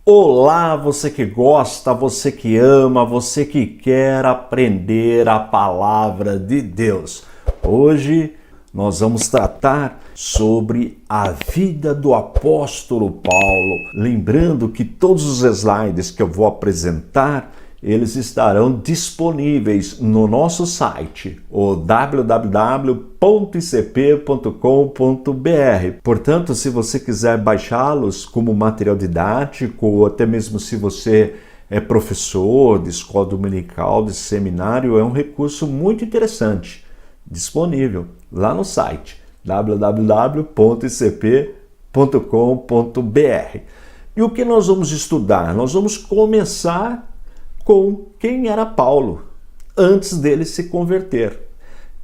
Olá, você que gosta, você que ama, você que quer aprender a palavra de Deus. Hoje nós vamos tratar sobre a vida do apóstolo Paulo. Lembrando que todos os slides que eu vou apresentar, eles estarão disponíveis no nosso site, o www.icp.com.br. Portanto, se você quiser baixá-los como material didático, ou até mesmo se você é professor de escola dominical, de seminário, é um recurso muito interessante, disponível lá no site www.icp.com.br. E o que nós vamos estudar? Nós vamos começar com quem era Paulo, antes dele se converter.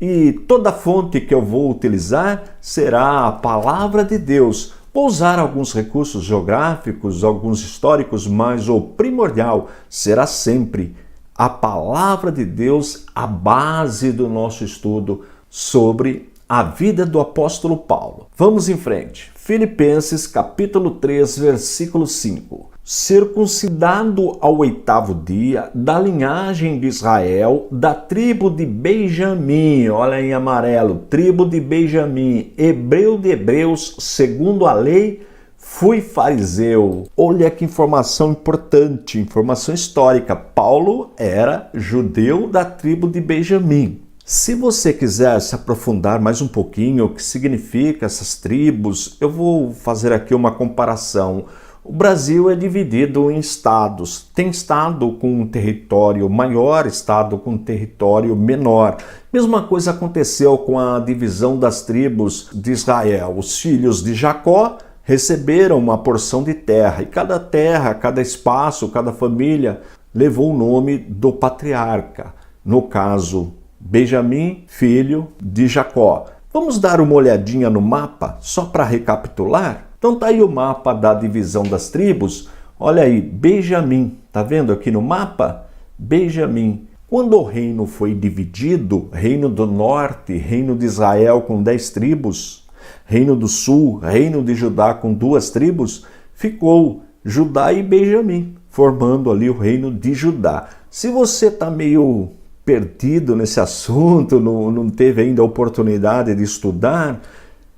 E toda a fonte que eu vou utilizar será a palavra de Deus. Vou usar alguns recursos geográficos, alguns históricos, mas o primordial será sempre a palavra de Deus, a base do nosso estudo sobre a vida do apóstolo Paulo. Vamos em frente. Filipenses capítulo 3, versículo 5. Circuncidado ao 8º dia, da linhagem de Israel, da tribo de Benjamim, olha em amarelo, tribo de Benjamim, hebreu de hebreus, segundo a lei, fui fariseu. Olha que informação importante, informação histórica. Paulo era judeu da tribo de Benjamim. Se você quiser se aprofundar mais um pouquinho, o que significa essas tribos, eu vou fazer aqui uma comparação. O Brasil é dividido em estados. Tem estado com um território maior, estado com um território menor. Mesma coisa aconteceu com a divisão das tribos de Israel. Os filhos de Jacó receberam uma porção de terra, e cada terra, cada espaço, cada família levou o nome do patriarca. No caso, Benjamim, filho de Jacó. Vamos dar uma olhadinha no mapa, só para recapitular? Então tá aí o mapa da divisão das tribos. Olha aí, Benjamim. Tá vendo aqui no mapa? Benjamim. Quando o reino foi dividido, reino do norte, reino de Israel com 10 tribos, reino do sul, reino de Judá com 2 tribos, ficou Judá e Benjamim, formando ali o reino de Judá. Se você tá meio perdido nesse assunto, não teve ainda a oportunidade de estudar,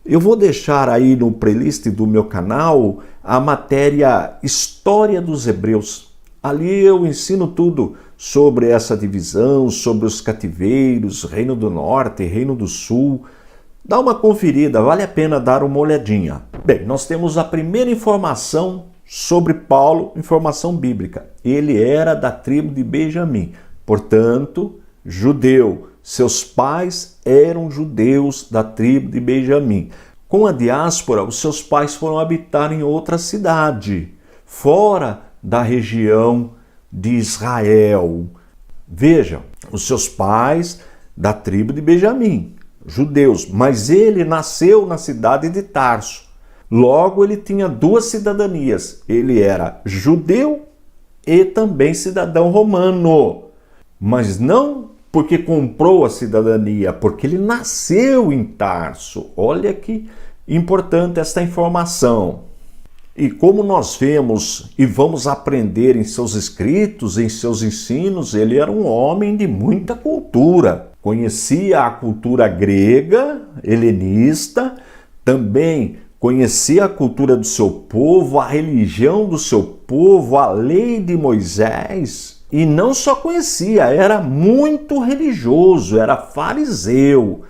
eu vou deixar aí no playlist do meu canal a matéria História dos Hebreus. Ali eu ensino tudo sobre essa divisão, sobre os cativeiros, Reino do Norte, Reino do Sul. Dá uma conferida, vale a pena dar uma olhadinha. Bem, nós temos a primeira informação sobre Paulo, informação bíblica. Ele era da tribo de Benjamim, portanto, judeu. Seus pais eram judeus da tribo de Benjamim. Com a diáspora, os seus pais foram habitar em outra cidade, fora da região de Israel. Vejam, os seus pais da tribo de Benjamim, judeus, mas ele nasceu na cidade de Tarso. Logo, ele tinha 2 cidadanias. Ele era judeu e também cidadão romano, mas não porque comprou a cidadania, porque ele nasceu em Tarso. Olha que importante esta informação. E como nós vemos e vamos aprender em seus escritos, em seus ensinos, ele era um homem de muita cultura. Conhecia a cultura grega, helenista, também conhecia a cultura do seu povo, a religião do seu povo, a lei de Moisés. E não só conhecia, era muito religioso, era fariseu.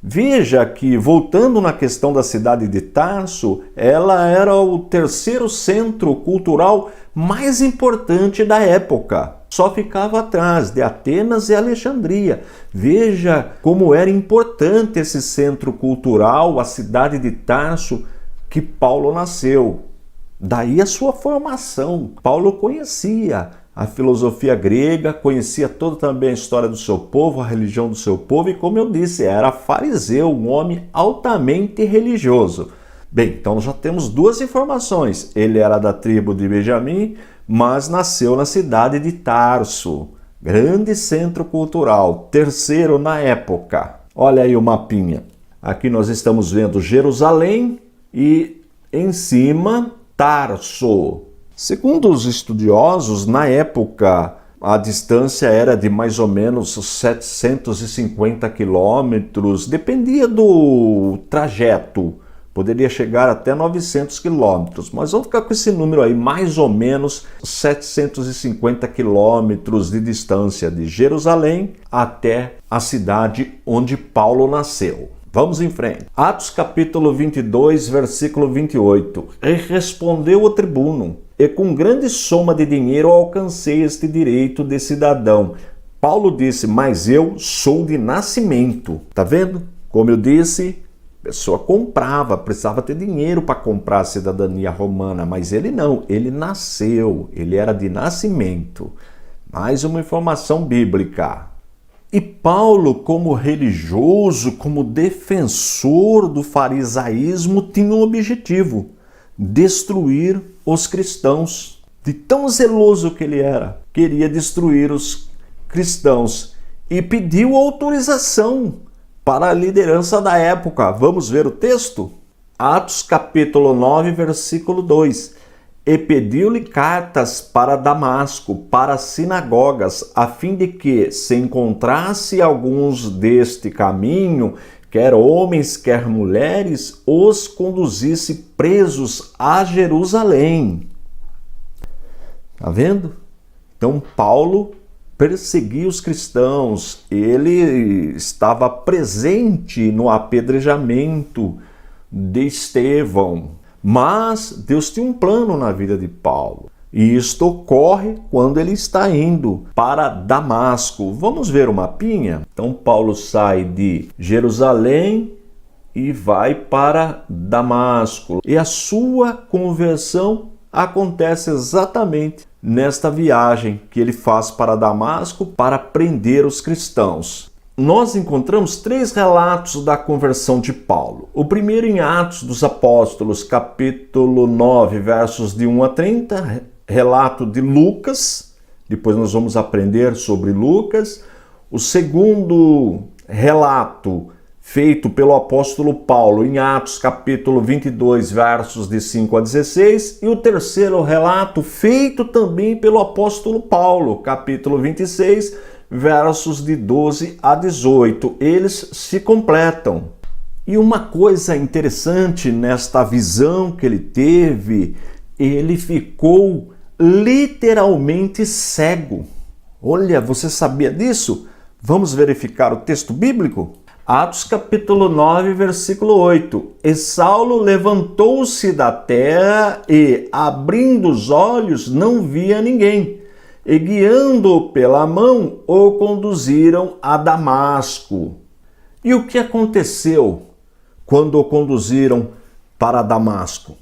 Veja que, voltando na questão da cidade de Tarso, ela era o 3º centro cultural mais importante da época. Só ficava atrás de Atenas e Alexandria. Veja como era importante esse centro cultural, a cidade de Tarso, que Paulo nasceu. Daí a sua formação. Paulo conhecia a filosofia grega, conhecia toda também a história do seu povo, a religião do seu povo, e como eu disse, era fariseu, um homem altamente religioso. Bem, então já temos 2 informações. Ele era da tribo de Benjamim, mas nasceu na cidade de Tarso, grande centro cultural, 3º na época. Olha aí o mapinha. Aqui nós estamos vendo Jerusalém e em cima Tarso. Segundo os estudiosos, na época a distância era de mais ou menos 750 quilômetros, dependia do trajeto, poderia chegar até 900 quilômetros, mas vamos ficar com esse número aí, mais ou menos 750 quilômetros de distância de Jerusalém até a cidade onde Paulo nasceu. Vamos em frente. Atos capítulo 22, versículo 28. E respondeu o tribuno: e com grande soma de dinheiro alcancei este direito de cidadão. Paulo disse: mas eu sou de nascimento. Tá vendo? Como eu disse, a pessoa comprava, precisava ter dinheiro para comprar a cidadania romana, mas ele não, ele nasceu, ele era de nascimento. Mais uma informação bíblica. E Paulo, como religioso, como defensor do farisaísmo, tinha um objetivo: destruir os cristãos. De tão zeloso que ele era, queria destruir os cristãos e pediu autorização para a liderança da época. Vamos ver o texto? Atos capítulo 9, versículo 2. E pediu-lhe cartas para Damasco, para as sinagogas, a fim de que, se encontrasse alguns deste caminho, quer homens, quer mulheres, os conduzisse presos a Jerusalém. Tá vendo? Então Paulo perseguia os cristãos, ele estava presente no apedrejamento de Estevão. Mas Deus tinha um plano na vida de Paulo. E isto ocorre quando ele está indo para Damasco. Vamos ver o mapinha? Então Paulo sai de Jerusalém e vai para Damasco. E a sua conversão acontece exatamente nesta viagem que ele faz para Damasco para prender os cristãos. Nós encontramos 3 relatos da conversão de Paulo. O primeiro em Atos dos Apóstolos, capítulo 9, versos de 1 a 30, relato de Lucas. Depois nós vamos aprender sobre Lucas. O segundo relato feito pelo apóstolo Paulo em Atos, capítulo 22, versos de 5 a 16. E o terceiro relato feito também pelo apóstolo Paulo, capítulo 26, versos de 12 a 18, eles se completam. E uma coisa interessante nesta visão que ele teve, ele ficou literalmente cego. Olha, você sabia disso? Vamos verificar o texto bíblico? Atos capítulo 9, versículo 8. E Saulo levantou-se da terra e, abrindo os olhos, não via ninguém. E guiando-o pela mão, o conduziram a Damasco. E o que aconteceu quando o conduziram para Damasco?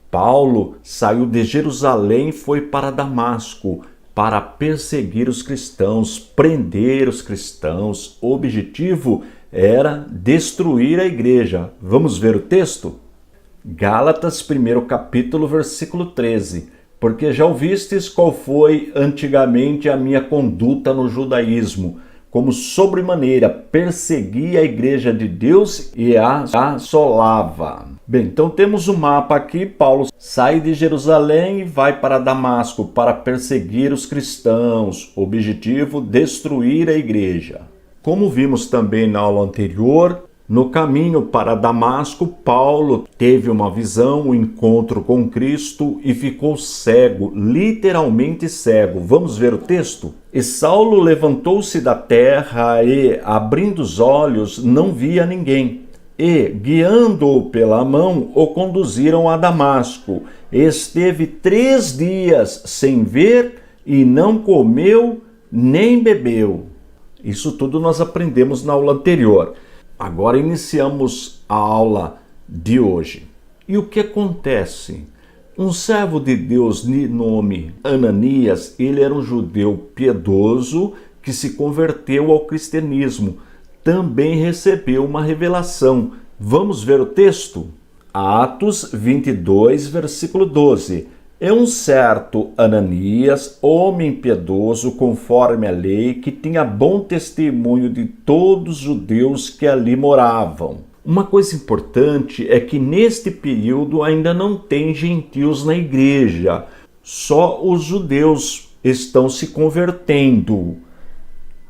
Paulo saiu de Jerusalém e foi para Damasco para perseguir os cristãos, prender os cristãos. O objetivo era destruir a igreja. Vamos ver o texto? Gálatas, 1º capítulo, versículo 13. Porque já ouvistes qual foi antigamente a minha conduta no judaísmo, como sobremaneira perseguia a igreja de Deus e a assolava. Bem, então temos um mapa aqui. Paulo sai de Jerusalém e vai para Damasco para perseguir os cristãos. Objetivo: destruir a igreja. Como vimos também na aula anterior, no caminho para Damasco, Paulo teve uma visão, um encontro com Cristo e ficou cego, literalmente cego. Vamos ver o texto? E Saulo levantou-se da terra e, abrindo os olhos, não via ninguém. E, guiando-o pela mão, o conduziram a Damasco. Esteve 3 dias sem ver e não comeu nem bebeu. Isso tudo nós aprendemos na aula anterior. Agora iniciamos a aula de hoje. E o que acontece? Um servo de Deus de nome Ananias, ele era um judeu piedoso que se converteu ao cristianismo. Também recebeu uma revelação. Vamos ver o texto? Atos 22, versículo 12. É um certo Ananias, homem piedoso conforme a lei, que tinha bom testemunho de todos os judeus que ali moravam. Uma coisa importante é que neste período ainda não tem gentios na igreja, só os judeus estão se convertendo.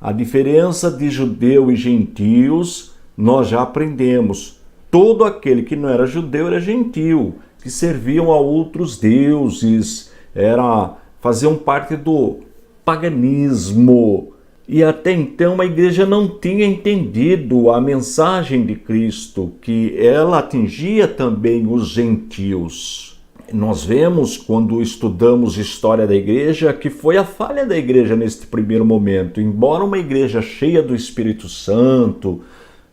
A diferença de judeu e gentios nós já aprendemos. Todo aquele que não era judeu era gentio, que serviam a outros deuses, faziam parte do paganismo. E até então a igreja não tinha entendido a mensagem de Cristo, que ela atingia também os gentios. Nós vemos, quando estudamos história da igreja, que foi a falha da igreja neste primeiro momento. Embora uma igreja cheia do Espírito Santo,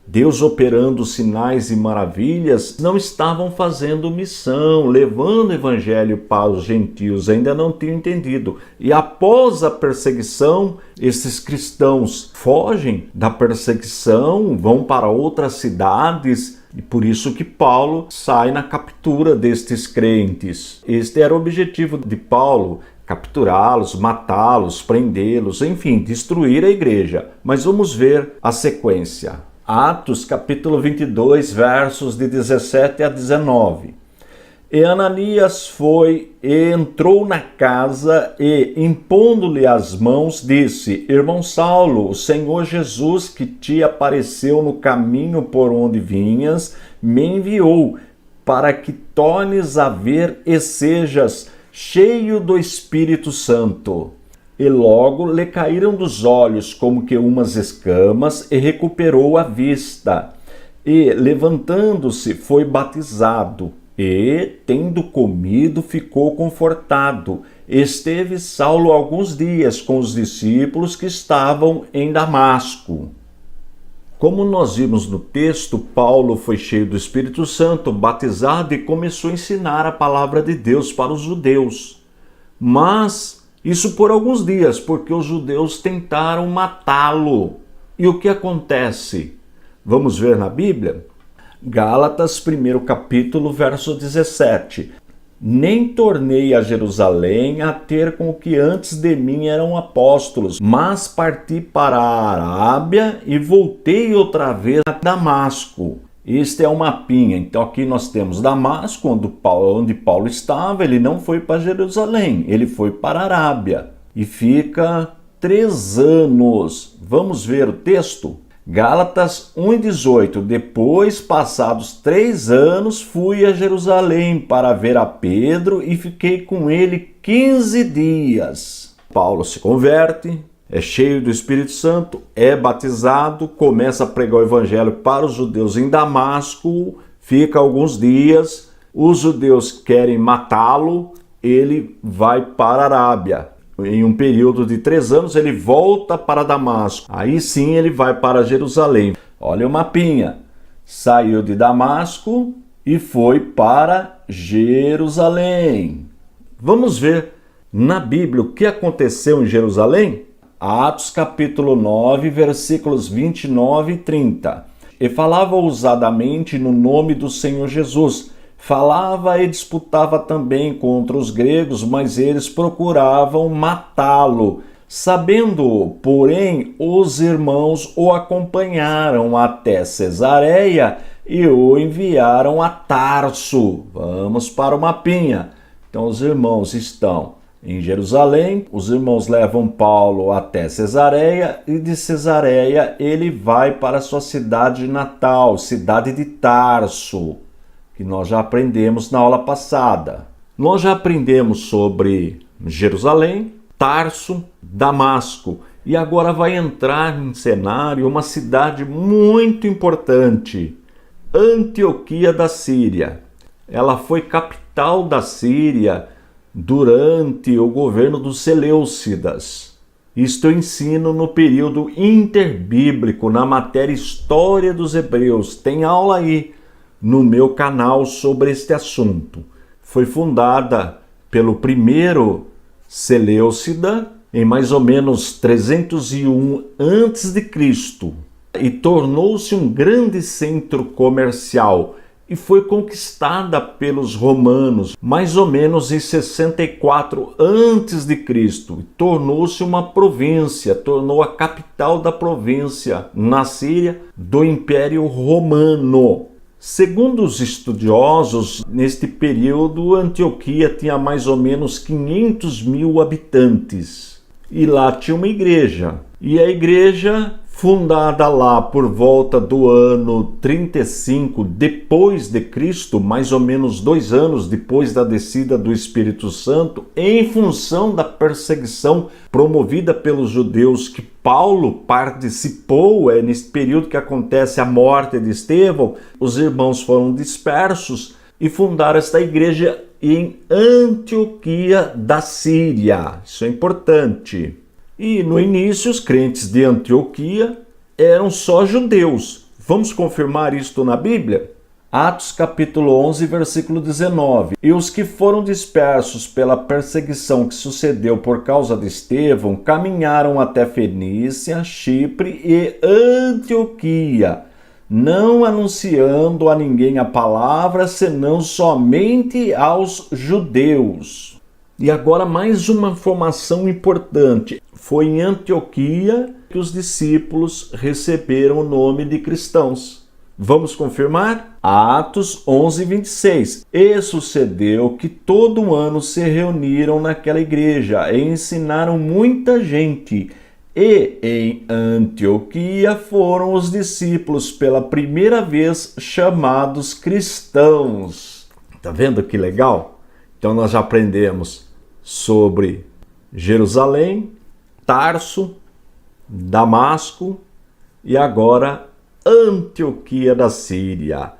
Deus operando sinais e maravilhas, não estavam fazendo missão, levando o evangelho para os gentios, ainda não tinham entendido. E após a perseguição, esses cristãos fogem da perseguição, vão para outras cidades, e por isso que Paulo sai na captura destes crentes. Este era o objetivo de Paulo: capturá-los, matá-los, prendê-los, enfim, destruir a igreja. Mas vamos ver a sequência. Atos capítulo 22, versos de 17 a 19. E Ananias foi e entrou na casa e, impondo-lhe as mãos, disse: Irmão Saulo, o Senhor Jesus, que te apareceu no caminho por onde vinhas, me enviou para que tornes a ver e sejas cheio do Espírito Santo. E logo lhe caíram dos olhos como que umas escamas, e recuperou a vista. E, levantando-se, foi batizado. E, tendo comido, ficou confortado. Esteve Saulo alguns dias com os discípulos que estavam em Damasco. Como nós vimos no texto, Paulo foi cheio do Espírito Santo, batizado, e começou a ensinar a palavra de Deus para os judeus. Mas isso por alguns dias, porque os judeus tentaram matá-lo. E o que acontece? Vamos ver na Bíblia? Gálatas, 1º capítulo, verso 17. Nem tornei a Jerusalém a ter com o que antes de mim eram apóstolos, mas parti para a Arábia e voltei outra vez a Damasco. Este é o mapinha. Então aqui nós temos Damasco, onde Paulo estava. Ele não foi para Jerusalém, ele foi para a Arábia. E fica 3 anos. Vamos ver o texto? Gálatas 1:18. Depois, passados 3 anos, fui a Jerusalém para ver a Pedro e fiquei com ele 15 dias. Paulo se converte, é cheio do Espírito Santo, é batizado, começa a pregar o evangelho para os judeus em Damasco, fica alguns dias, os judeus querem matá-lo, ele vai para a Arábia. Em um período de 3 anos, ele volta para Damasco. Aí sim ele vai para Jerusalém. Olha o mapinha. Saiu de Damasco e foi para Jerusalém. Vamos ver na Bíblia o que aconteceu em Jerusalém? Atos capítulo 9, versículos 29 e 30. E falava ousadamente no nome do Senhor Jesus. Falava e disputava também contra os gregos, mas eles procuravam matá-lo. Sabendo, porém, os irmãos o acompanharam até Cesareia e o enviaram a Tarso. Vamos para o mapinha. Então os irmãos estão em Jerusalém, os irmãos levam Paulo até Cesareia e de Cesareia ele vai para a sua cidade natal, cidade de Tarso, que nós já aprendemos na aula passada. Nós já aprendemos sobre Jerusalém, Tarso, Damasco, e agora vai entrar em cenário uma cidade muito importante, Antioquia da Síria. Ela foi capital da Síria durante o governo dos Seleucidas. Isto eu ensino no período interbíblico, na matéria História dos Hebreus. Tem aula aí no meu canal sobre este assunto. Foi fundada pelo primeiro Seleucida em mais ou menos 301 a.C. e tornou-se um grande centro comercial e foi conquistada pelos romanos mais ou menos em 64 a.C. Tornou-se uma província, tornou a capital da província na Síria do Império Romano. Segundo os estudiosos, neste período, Antioquia tinha mais ou menos 500 mil habitantes. E lá tinha uma igreja. E a igreja, fundada lá por volta do ano 35 depois de Cristo, mais ou menos 2 anos depois da descida do Espírito Santo, em função da perseguição promovida pelos judeus que Paulo participou, nesse período que acontece a morte de Estevão, os irmãos foram dispersos e fundaram esta igreja em Antioquia da Síria. Isso é importante. E no início, os crentes de Antioquia eram só judeus. Vamos confirmar isto na Bíblia? Atos capítulo 11, versículo 19. E os que foram dispersos pela perseguição que sucedeu por causa de Estevão, caminharam até Fenícia, Chipre e Antioquia, não anunciando a ninguém a palavra, senão somente aos judeus. E agora mais uma informação importante. Foi em Antioquia que os discípulos receberam o nome de cristãos. Vamos confirmar? Atos 11, 26. E sucedeu que todo ano se reuniram naquela igreja e ensinaram muita gente. E em Antioquia foram os discípulos pela primeira vez chamados cristãos. Tá vendo que legal? Então nós já aprendemos sobre Jerusalém, Tarso, Damasco e agora Antioquia da Síria.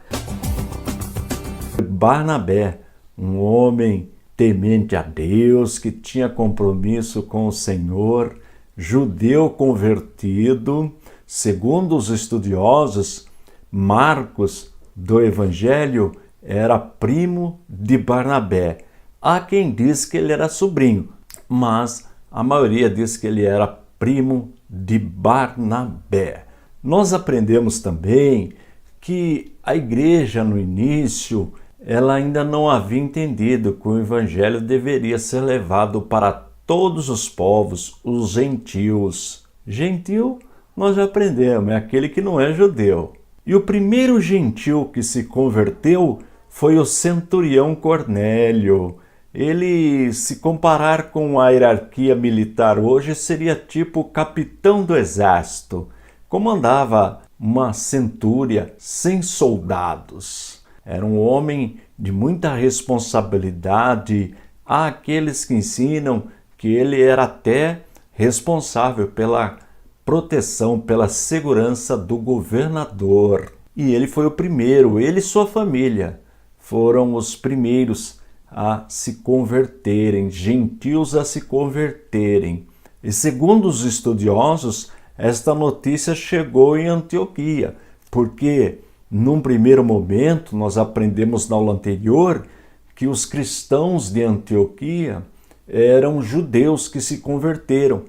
Barnabé, um homem temente a Deus, que tinha compromisso com o Senhor, judeu convertido, segundo os estudiosos, Marcos do Evangelho era primo de Barnabé. Há quem diz que ele era sobrinho, mas a maioria diz que ele era primo de Barnabé. Nós aprendemos também que a igreja no início, ela ainda não havia entendido que o evangelho deveria ser levado para todos os povos, os gentios. Gentil, nós já aprendemos, é aquele que não é judeu. E o primeiro gentil que se converteu foi o centurião Cornélio. Ele, se comparar com a hierarquia militar hoje, seria tipo capitão do exército. Comandava uma centúria sem soldados. Era um homem de muita responsabilidade. Há aqueles que ensinam que ele era até responsável pela proteção, pela segurança do governador. E ele foi o primeiro, ele e sua família foram os primeiros a se converterem, gentios a se converterem. E segundo os estudiosos, esta notícia chegou em Antioquia, porque num primeiro momento nós aprendemos na aula anterior que os cristãos de Antioquia eram judeus que se converteram.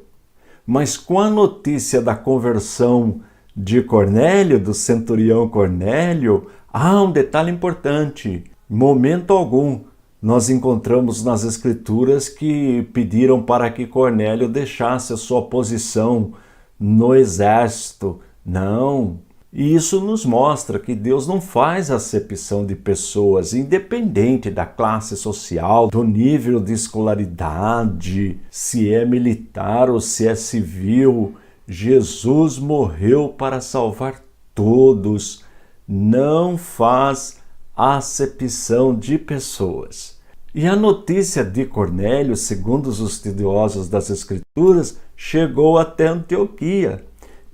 Mas com a notícia da conversão de Cornélio, do centurião Cornélio, há um detalhe importante. Em momento algum, nós encontramos nas Escrituras que pediram para que Cornélio deixasse a sua posição no exército. Não. E isso nos mostra que Deus não faz acepção de pessoas, independente da classe social, do nível de escolaridade, se é militar ou se é civil. Jesus morreu para salvar todos. Não faz acepção de pessoas. E a notícia de Cornélio, segundo os estudiosos das Escrituras, chegou até Antioquia.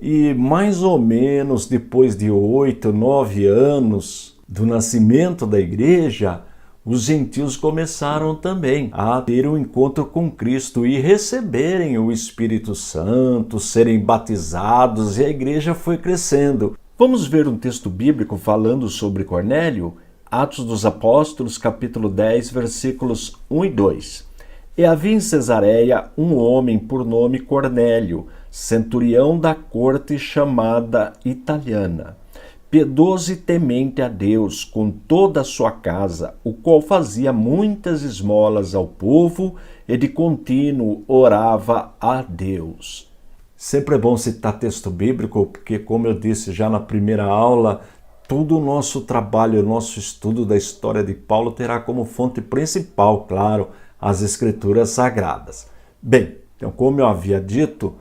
E mais ou menos depois de 8, 9 anos do nascimento da igreja, os gentios começaram também a ter um encontro com Cristo e receberem o Espírito Santo, serem batizados, e a igreja foi crescendo. Vamos ver um texto bíblico falando sobre Cornélio? Atos dos Apóstolos, capítulo 10, versículos 1 e 2. E havia em Cesareia um homem por nome Cornélio, centurião da corte chamada italiana, piedoso e temente a Deus com toda a sua casa, o qual fazia muitas esmolas ao povo e de contínuo orava a Deus. Sempre é bom citar texto bíblico, porque, como eu disse já na primeira aula, todo o nosso trabalho, o nosso estudo da história de Paulo terá como fonte principal, claro, as Escrituras Sagradas. Bem, então como eu havia dito,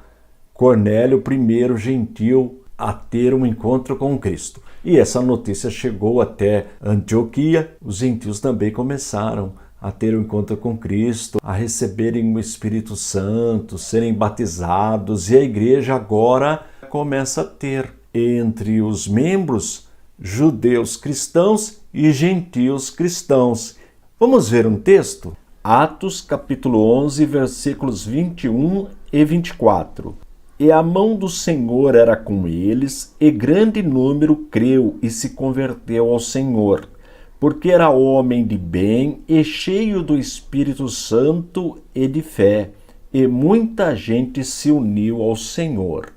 Cornélio, primeiro gentil a ter um encontro com Cristo. E essa notícia chegou até Antioquia, os gentios também começaram a ter um encontro com Cristo, a receberem o Espírito Santo, serem batizados, e a igreja agora começa a ter entre os membros judeus cristãos e gentios cristãos. Vamos ver um texto? Atos capítulo 11, versículos 21 e 24. E a mão do Senhor era com eles, e grande número creu e se converteu ao Senhor, porque era homem de bem e cheio do Espírito Santo e de fé, e muita gente se uniu ao Senhor.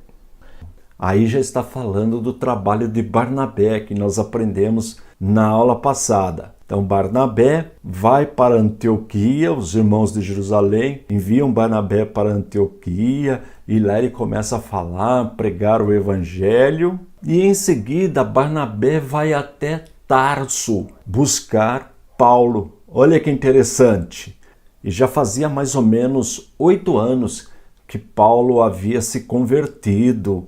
Aí já está falando do trabalho de Barnabé, que nós aprendemos na aula passada. Então Barnabé vai para Antioquia, os irmãos de Jerusalém enviam Barnabé para Antioquia, e lá ele começa a falar, pregar o evangelho, e em seguida Barnabé vai até Tarso buscar Paulo. Olha que interessante. E já fazia mais ou menos 8 anos que Paulo havia se convertido.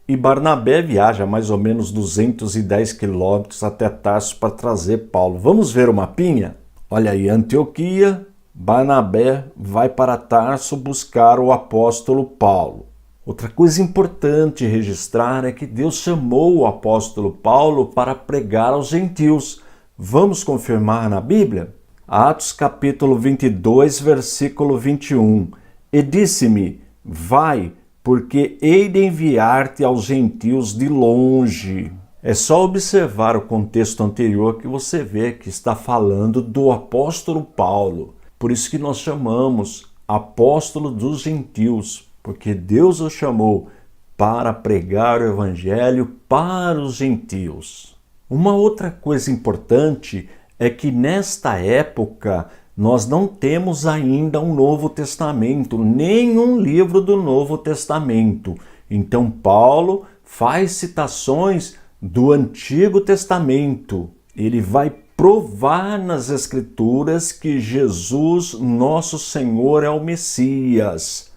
E Barnabé viaja mais ou menos 210 quilômetros até Tarso para trazer Paulo. Vamos ver o mapinha? Olha aí, Antioquia, Barnabé vai para Tarso buscar o apóstolo Paulo. Outra coisa importante registrar é que Deus chamou o apóstolo Paulo para pregar aos gentios. Vamos confirmar na Bíblia? Atos capítulo 22, versículo 21. E disse-me, vai, porque hei de enviar-te aos gentios de longe. É só observar o contexto anterior que você vê que está falando do apóstolo Paulo. Por isso que nós chamamos apóstolo dos gentios, porque Deus o chamou para pregar o evangelho para os gentios. Uma outra coisa importante é que nesta época nós não temos ainda um Novo Testamento, nenhum livro do Novo Testamento. Então Paulo faz citações do Antigo Testamento. Ele vai provar nas Escrituras que Jesus, nosso Senhor, é o Messias.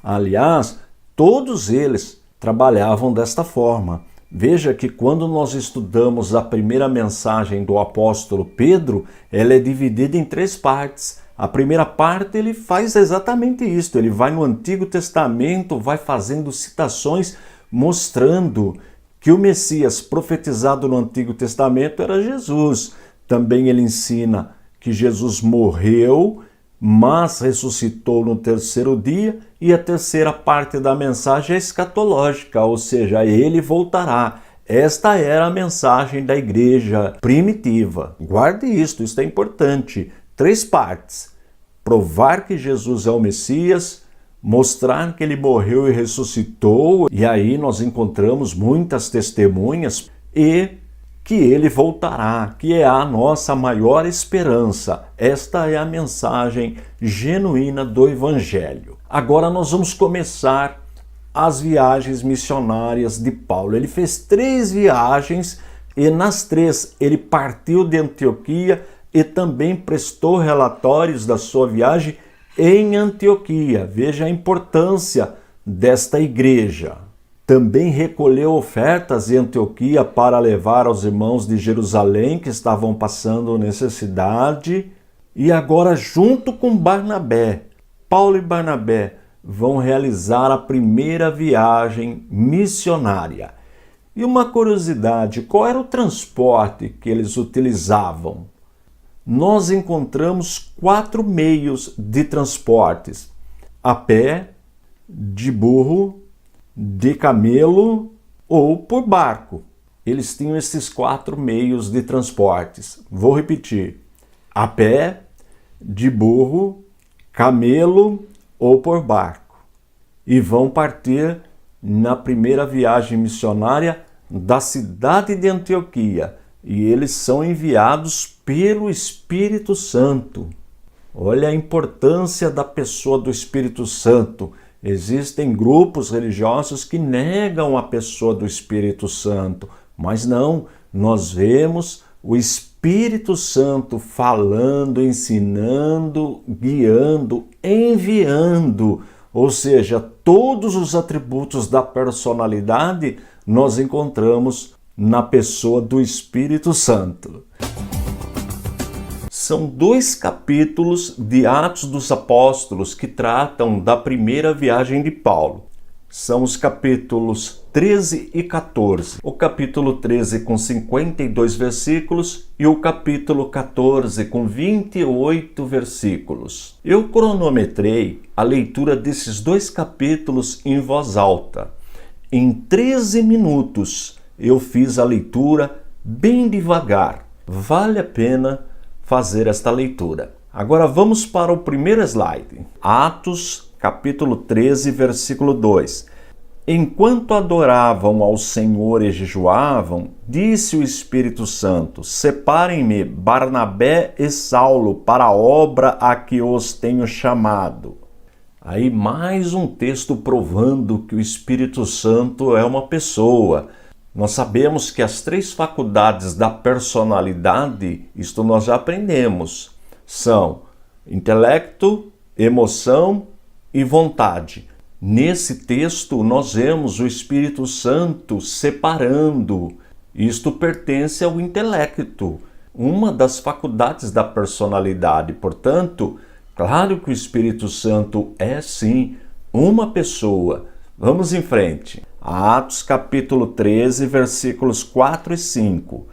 Aliás, todos eles trabalhavam desta forma. Veja que quando nós estudamos a primeira mensagem do apóstolo Pedro, ela é dividida em 3 partes. A primeira parte ele faz exatamente isso, ele vai no Antigo Testamento, vai fazendo citações mostrando que o Messias profetizado no Antigo Testamento era Jesus. Também ele ensina que Jesus morreu, mas ressuscitou no 3º dia, e a terceira parte da mensagem é escatológica, ou seja, ele voltará. Esta era a mensagem da igreja primitiva. Guarde isto é importante. 3 partes. Provar que Jesus é o Messias, mostrar que ele morreu e ressuscitou, e aí nós encontramos muitas testemunhas, e que ele voltará, que é a nossa maior esperança. Esta é a mensagem genuína do Evangelho. Agora nós vamos começar as viagens missionárias de Paulo. Ele fez 3 viagens e nas 3 ele partiu de Antioquia e também prestou relatórios da sua viagem em Antioquia. Veja a importância desta igreja. Também recolheu ofertas em Antioquia para levar aos irmãos de Jerusalém que estavam passando necessidade. E agora, junto com Barnabé, Paulo e Barnabé vão realizar a primeira viagem missionária. E uma curiosidade, qual era o transporte que eles utilizavam? Nós encontramos 4 meios de transportes: a pé, de burro, de camelo ou por barco. Eles tinham esses 4 meios de transportes. Vou repetir: a pé, de burro, camelo ou por barco. E vão partir na primeira viagem missionária da cidade de Antioquia. E eles são enviados pelo Espírito Santo. Olha a importância da pessoa do Espírito Santo. Existem grupos religiosos que negam a pessoa do Espírito Santo, mas não, nós vemos o Espírito Santo falando, ensinando, guiando, enviando, ou seja, todos os atributos da personalidade nós encontramos na pessoa do Espírito Santo. São 2 capítulos de Atos dos Apóstolos que tratam da primeira viagem de Paulo. São os capítulos 13 e 14. O capítulo 13 com 52 versículos e o capítulo 14 com 28 versículos. Eu cronometrei a leitura desses 2 capítulos em voz alta. Em 13 minutos eu fiz a leitura bem devagar. Vale a pena fazer esta leitura. Agora vamos para o primeiro slide. Atos, capítulo 13, versículo 2. Enquanto adoravam ao Senhor e jejuavam, disse o Espírito Santo: separem-me Barnabé e Saulo para a obra a que os tenho chamado. Aí mais um texto provando que o Espírito Santo é uma pessoa. Nós sabemos que as 3 faculdades da personalidade, isto nós já aprendemos, são intelecto, emoção e vontade. Nesse texto nós vemos o Espírito Santo separando. Isto pertence ao intelecto, uma das faculdades da personalidade. Portanto, claro que o Espírito Santo é sim uma pessoa. Vamos em frente. Atos capítulo 13, versículos 4 e 5.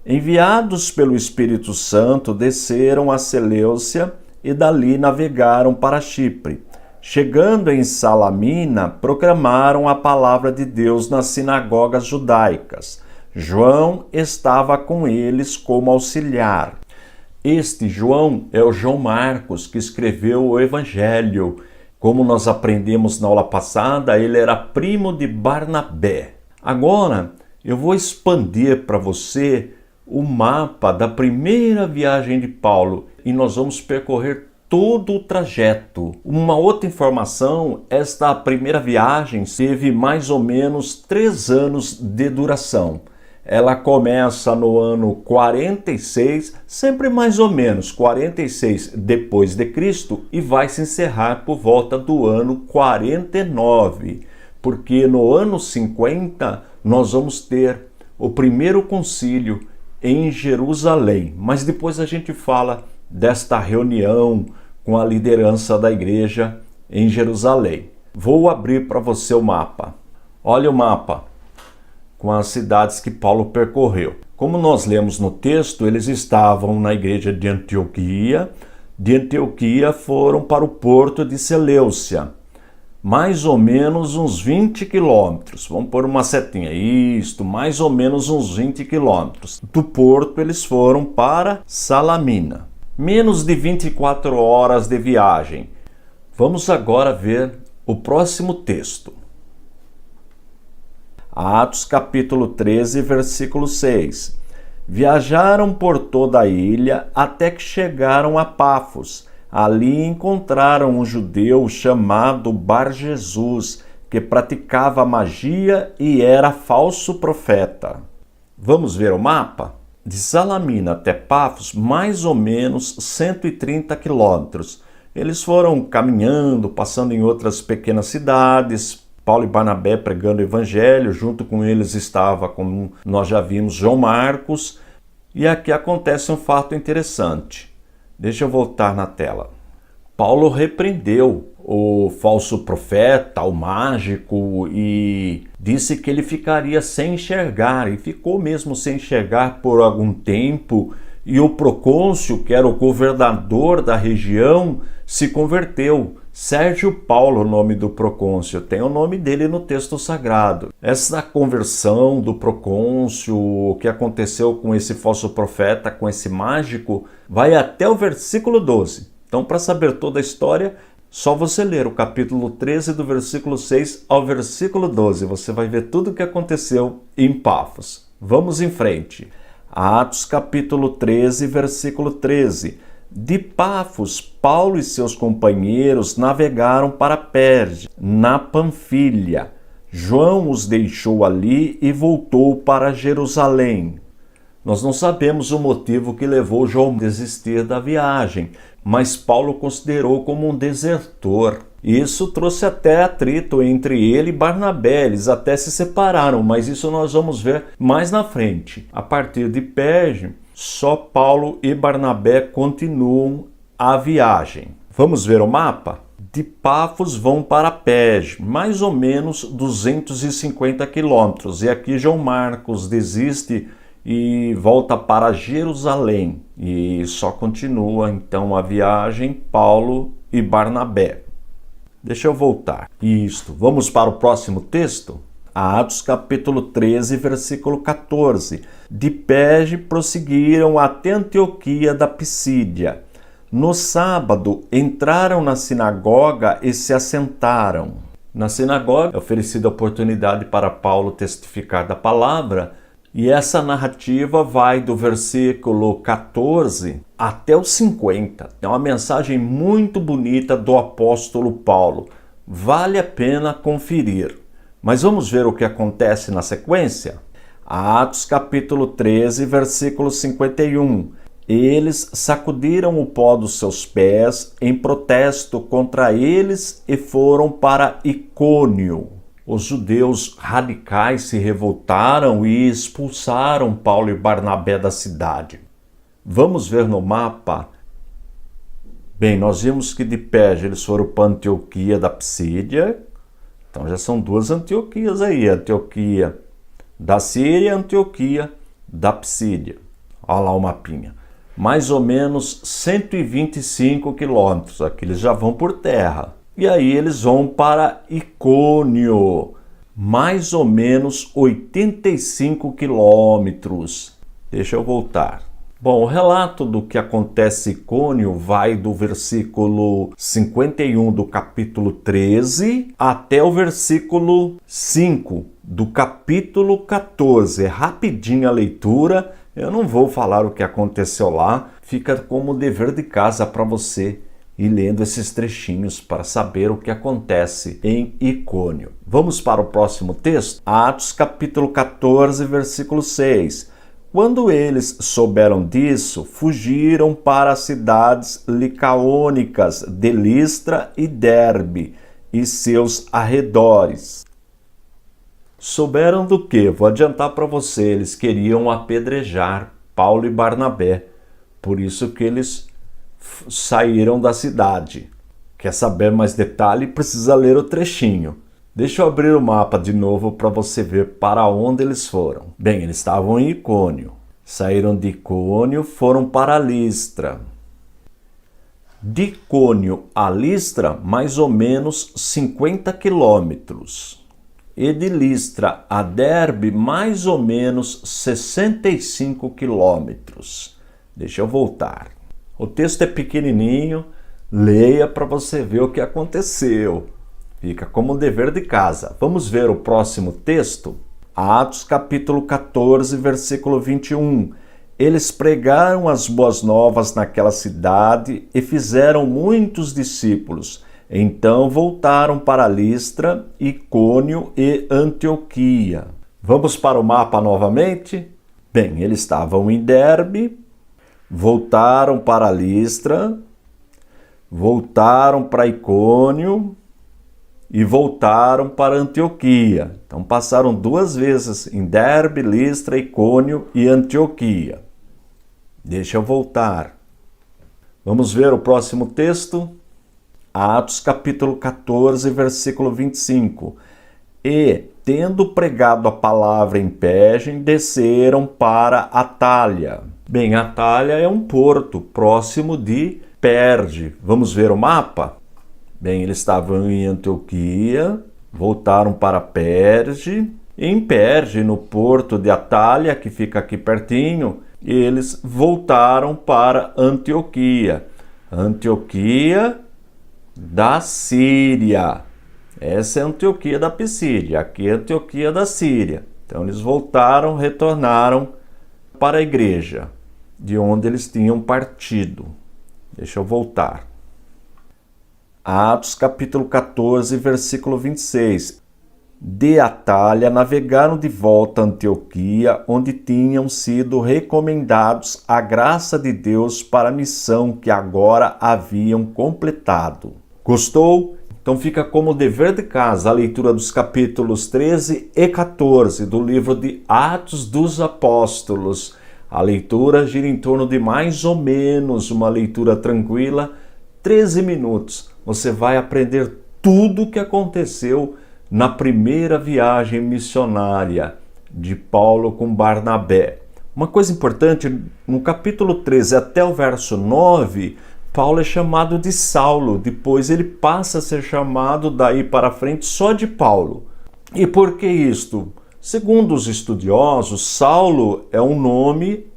Enviados pelo Espírito Santo, desceram a Seleucia e dali navegaram para Chipre. Chegando em Salamina, proclamaram a palavra de Deus nas sinagogas judaicas. João estava com eles como auxiliar. Este João é o João Marcos, que escreveu o Evangelho. Como nós aprendemos na aula passada, ele era primo de Barnabé. Agora, eu vou expandir para você o mapa da primeira viagem de Paulo e nós vamos percorrer todo o trajeto. Uma outra informação, esta primeira viagem teve mais ou menos 3 anos de duração. Ela começa no ano 46, sempre mais ou menos 46 depois de Cristo, e vai se encerrar por volta do ano 49, porque no ano 50 nós vamos ter o primeiro concílio em Jerusalém. Mas depois a gente fala desta reunião com a liderança da igreja em Jerusalém. Vou abrir para você o mapa. Olha o mapa com as cidades que Paulo percorreu. Como nós lemos no texto, eles estavam na igreja de Antioquia. De Antioquia foram para o porto de Seleucia, mais ou menos uns 20 quilômetros. Vamos pôr uma setinha. Isto, mais ou menos uns 20 quilômetros. Do porto eles foram para Salamina. Menos de 24 horas de viagem. Vamos agora ver o próximo texto. Atos capítulo 13, versículo 6. Viajaram por toda a ilha até que chegaram a Pafos. Ali encontraram um judeu chamado Bar-Jesus, que praticava magia e era falso profeta. Vamos ver o mapa? De Salamina até Pafos, mais ou menos 130 quilômetros. Eles foram caminhando, passando em outras pequenas cidades. Paulo e Barnabé pregando o evangelho, junto com eles estava, como nós já vimos, João Marcos. E aqui acontece um fato interessante. Deixa eu voltar na tela. Paulo repreendeu o falso profeta, o mágico, e disse que ele ficaria sem enxergar, e ficou mesmo sem enxergar por algum tempo, e o procônsul, que era o governador da região, se converteu. Sérgio Paulo, o nome do procônsul, tem o nome dele no texto sagrado. Essa conversão do procônsul, o que aconteceu com esse falso profeta, com esse mágico, vai até o versículo 12. Então, para saber toda a história, só você ler o capítulo 13, do versículo 6 ao versículo 12. Você vai ver tudo o que aconteceu em Pafos. Vamos em frente. Atos capítulo 13, versículo 13. De Pafos, Paulo e seus companheiros navegaram para Perge, na Panfilha. João os deixou ali e voltou para Jerusalém. Nós não sabemos o motivo que levou João a desistir da viagem, mas Paulo considerou como um desertor. Isso trouxe até atrito entre ele e Barnabé, eles até se separaram, mas isso nós vamos ver mais na frente. A partir de Perge, só Paulo e Barnabé continuam a viagem. Vamos ver o mapa? De Pafos vão para Perge, mais ou menos 250 quilômetros. E aqui João Marcos desiste e volta para Jerusalém. E só continua então a viagem Paulo e Barnabé. Deixa eu voltar. Isto. Vamos para o próximo texto? Atos capítulo 13, versículo 14. De Perge prosseguiram até Antioquia da Pisídia. No sábado, entraram na sinagoga e se assentaram. Na sinagoga é oferecida a oportunidade para Paulo testificar da palavra, e essa narrativa vai do versículo 14 até o 50. É uma mensagem muito bonita do apóstolo Paulo. Vale a pena conferir. Mas vamos ver o que acontece na sequência? Atos capítulo 13, versículo 51. Eles sacudiram o pó dos seus pés em protesto contra eles e foram para Icônio. Os judeus radicais se revoltaram e expulsaram Paulo e Barnabé da cidade. Vamos ver no mapa. Bem, nós vimos que de Perge eles foram para Antioquia da Pisídia. Então já são duas Antioquias aí. Antioquia da Síria e Antioquia da Pisídia. Olha lá o mapinha. Mais ou menos 125 quilômetros. Aqui eles já vão por terra. E aí eles vão para Icônio, mais ou menos 85 quilômetros. Deixa eu voltar. Bom, o relato do que acontece em Icônio vai do versículo 51 do capítulo 13 até o versículo 5 do capítulo 14. É rapidinho a leitura, eu não vou falar o que aconteceu lá, fica como dever de casa para você e lendo esses trechinhos para saber o que acontece em Icônio. Vamos para o próximo texto? Atos capítulo 14, versículo 6. Quando eles souberam disso, fugiram para as cidades licaônicas de Listra e Derbe e seus arredores. Souberam do quê? Vou adiantar para você, eles queriam apedrejar Paulo e Barnabé. Por isso que eles saíram da cidade. Quer saber mais detalhe? Precisa ler o trechinho. Deixa eu abrir o mapa de novo para você ver para onde eles foram. Bem, eles estavam em Icônio. Saíram de Icônio, foram para Listra. De Icônio a Listra, mais ou menos 50 quilômetros. E de Listra a Derbe, mais ou menos 65 quilômetros. Deixa eu voltar. O texto é pequenininho, leia para você ver o que aconteceu. Fica como um dever de casa. Vamos ver o próximo texto? Atos capítulo 14, versículo 21. Eles pregaram as boas novas naquela cidade e fizeram muitos discípulos. Então voltaram para Listra, Icônio e Antioquia. Vamos para o mapa novamente? Bem, eles estavam em Derbe, voltaram para Listra, voltaram para Icônio e voltaram para Antioquia. Então passaram duas vezes em Derbe, Listra, Icônio e Antioquia. Deixa eu voltar. Vamos ver o próximo texto? Atos capítulo 14, versículo 25. E, tendo pregado a palavra em Perge, desceram para Atália. Bem, Atália é um porto próximo de Perge. Vamos ver o mapa? Bem, eles estavam em Antioquia, voltaram para Perge. Em Perge, no porto de Atália, que fica aqui pertinho, eles voltaram para Antioquia. Antioquia da Síria. Essa é a Antioquia da Pisídia, aqui é a Antioquia da Síria. Então eles voltaram, retornaram para a igreja, de onde eles tinham partido. Deixa eu voltar. Atos capítulo 14, versículo 26. de Atália navegaram de volta a Antioquia, onde tinham sido recomendados à graça de Deus para a missão que agora haviam completado. Gostou? Então fica como dever de casa a leitura dos capítulos 13 e 14 do livro de Atos dos Apóstolos. A leitura gira em torno de mais ou menos uma leitura tranquila, 13 minutos. Você vai aprender tudo o que aconteceu na primeira viagem missionária de Paulo com Barnabé. Uma coisa importante, no capítulo 13 até o verso 9, Paulo é chamado de Saulo, depois ele passa a ser chamado daí para frente só de Paulo. E por que isto? Segundo os estudiosos, Saulo é um nome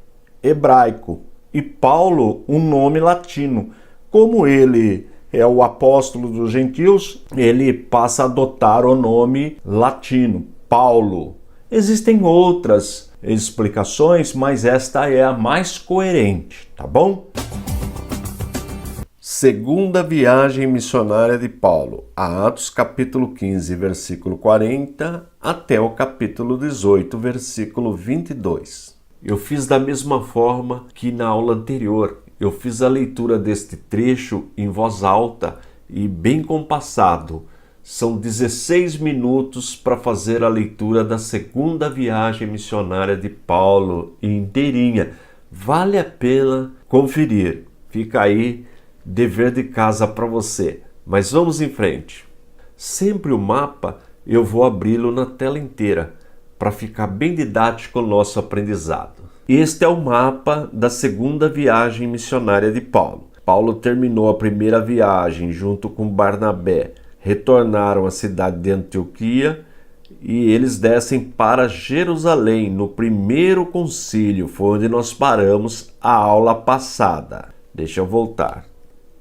hebraico e Paulo um nome latino. Como ele é o apóstolo dos gentios, ele passa a adotar o nome latino, Paulo. Existem outras explicações, mas esta é a mais coerente, tá bom? Segunda viagem missionária de Paulo, Atos capítulo 15, versículo 40, até o capítulo 18, versículo 22. Eu fiz da mesma forma que na aula anterior. Eu fiz a leitura deste trecho em voz alta e bem compassado. São 16 minutos para fazer a leitura da segunda viagem missionária de Paulo inteirinha. Vale a pena conferir. Fica aí, dever de casa para você. Mas vamos em frente. Sempre o mapa eu vou abri-lo na tela inteira para ficar bem didático o nosso aprendizado. Este é o mapa da segunda viagem missionária de Paulo. Paulo terminou a primeira viagem junto com Barnabé, retornaram à cidade de Antioquia e eles descem para Jerusalém no primeiro concílio. Foi onde nós paramos a aula passada. Deixa eu voltar.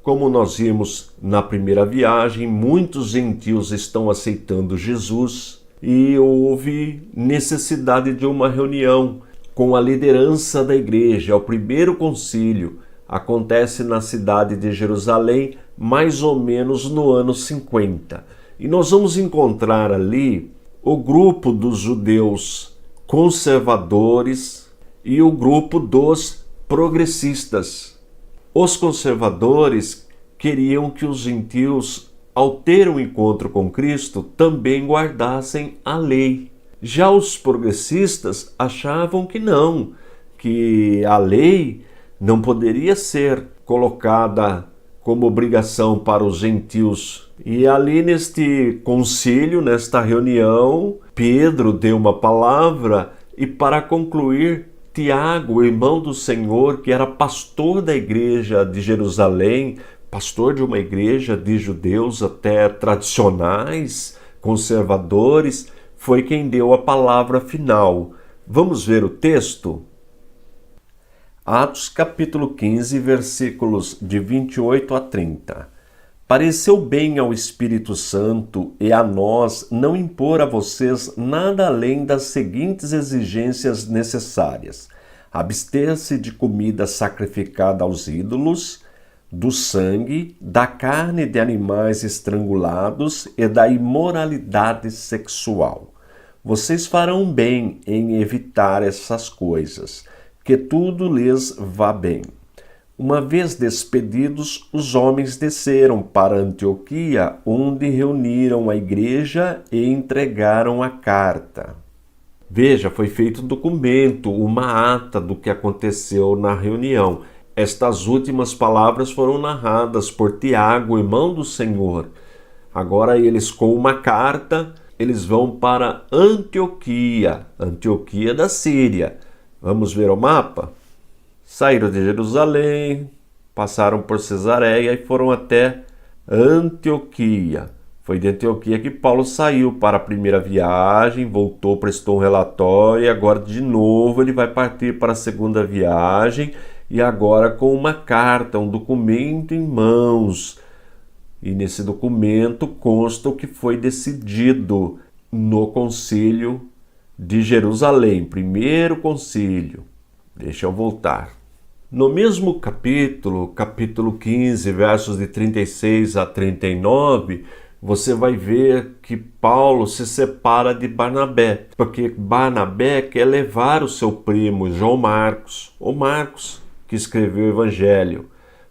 Como nós vimos na primeira viagem, muitos gentios estão aceitando Jesus e houve necessidade de uma reunião com a liderança da igreja. O primeiro concílio acontece na cidade de Jerusalém, mais ou menos no ano 50. E nós vamos encontrar ali o grupo dos judeus conservadores e o grupo dos progressistas. Os conservadores queriam que os gentios, ao ter um encontro com Cristo, também guardassem a lei. Já os progressistas achavam que não, que a lei não poderia ser colocada como obrigação para os gentios. E ali neste concílio, nesta reunião, Pedro deu uma palavra e, para concluir, Tiago, o irmão do Senhor, que era pastor da igreja de Jerusalém, pastor de uma igreja de judeus até tradicionais, conservadores, foi quem deu a palavra final. Vamos ver o texto? Atos capítulo 15, versículos de 28 a 30. Pareceu bem ao Espírito Santo e a nós não impor a vocês nada além das seguintes exigências necessárias: abster-se de comida sacrificada aos ídolos, do sangue, da carne de animais estrangulados e da imoralidade sexual. Vocês farão bem em evitar essas coisas, que tudo lhes vá bem. Uma vez despedidos, os homens desceram para Antioquia, onde reuniram a igreja e entregaram a carta. Veja, foi feito um documento, uma ata do que aconteceu na reunião. Estas últimas palavras foram narradas por Tiago, irmão do Senhor. Agora eles, com uma carta, eles vão para Antioquia, Antioquia da Síria. Vamos ver o mapa? Saíram de Jerusalém, passaram por Cesareia e foram até Antioquia. Foi de Antioquia que Paulo saiu para a primeira viagem, voltou, prestou um relatório e agora de novo ele vai partir para a segunda viagem e agora com uma carta, um documento em mãos. E nesse documento consta o que foi decidido no concílio de Jerusalém, primeiro concílio. Deixa eu voltar. No mesmo capítulo 15, versos de 36 a 39, você vai ver que Paulo se separa de Barnabé, porque Barnabé quer levar o seu primo João Marcos, o Marcos que escreveu o Evangelho,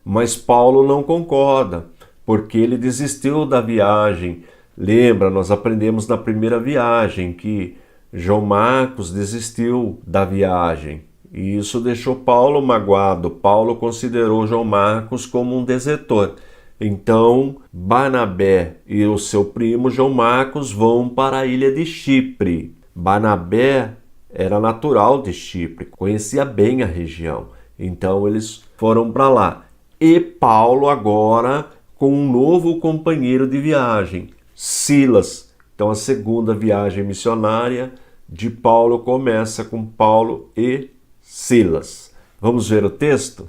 mas Paulo não concorda, porque ele desistiu da viagem. Lembra, nós aprendemos na primeira viagem que João Marcos desistiu da viagem, e isso deixou Paulo magoado. Paulo considerou João Marcos como um desertor. Então, Barnabé e o seu primo João Marcos vão para a ilha de Chipre. Barnabé era natural de Chipre, conhecia bem a região. Então, eles foram para lá. E Paulo agora com um novo companheiro de viagem, Silas. Então, a segunda viagem missionária de Paulo começa com Paulo e Silas. Vamos ver o texto?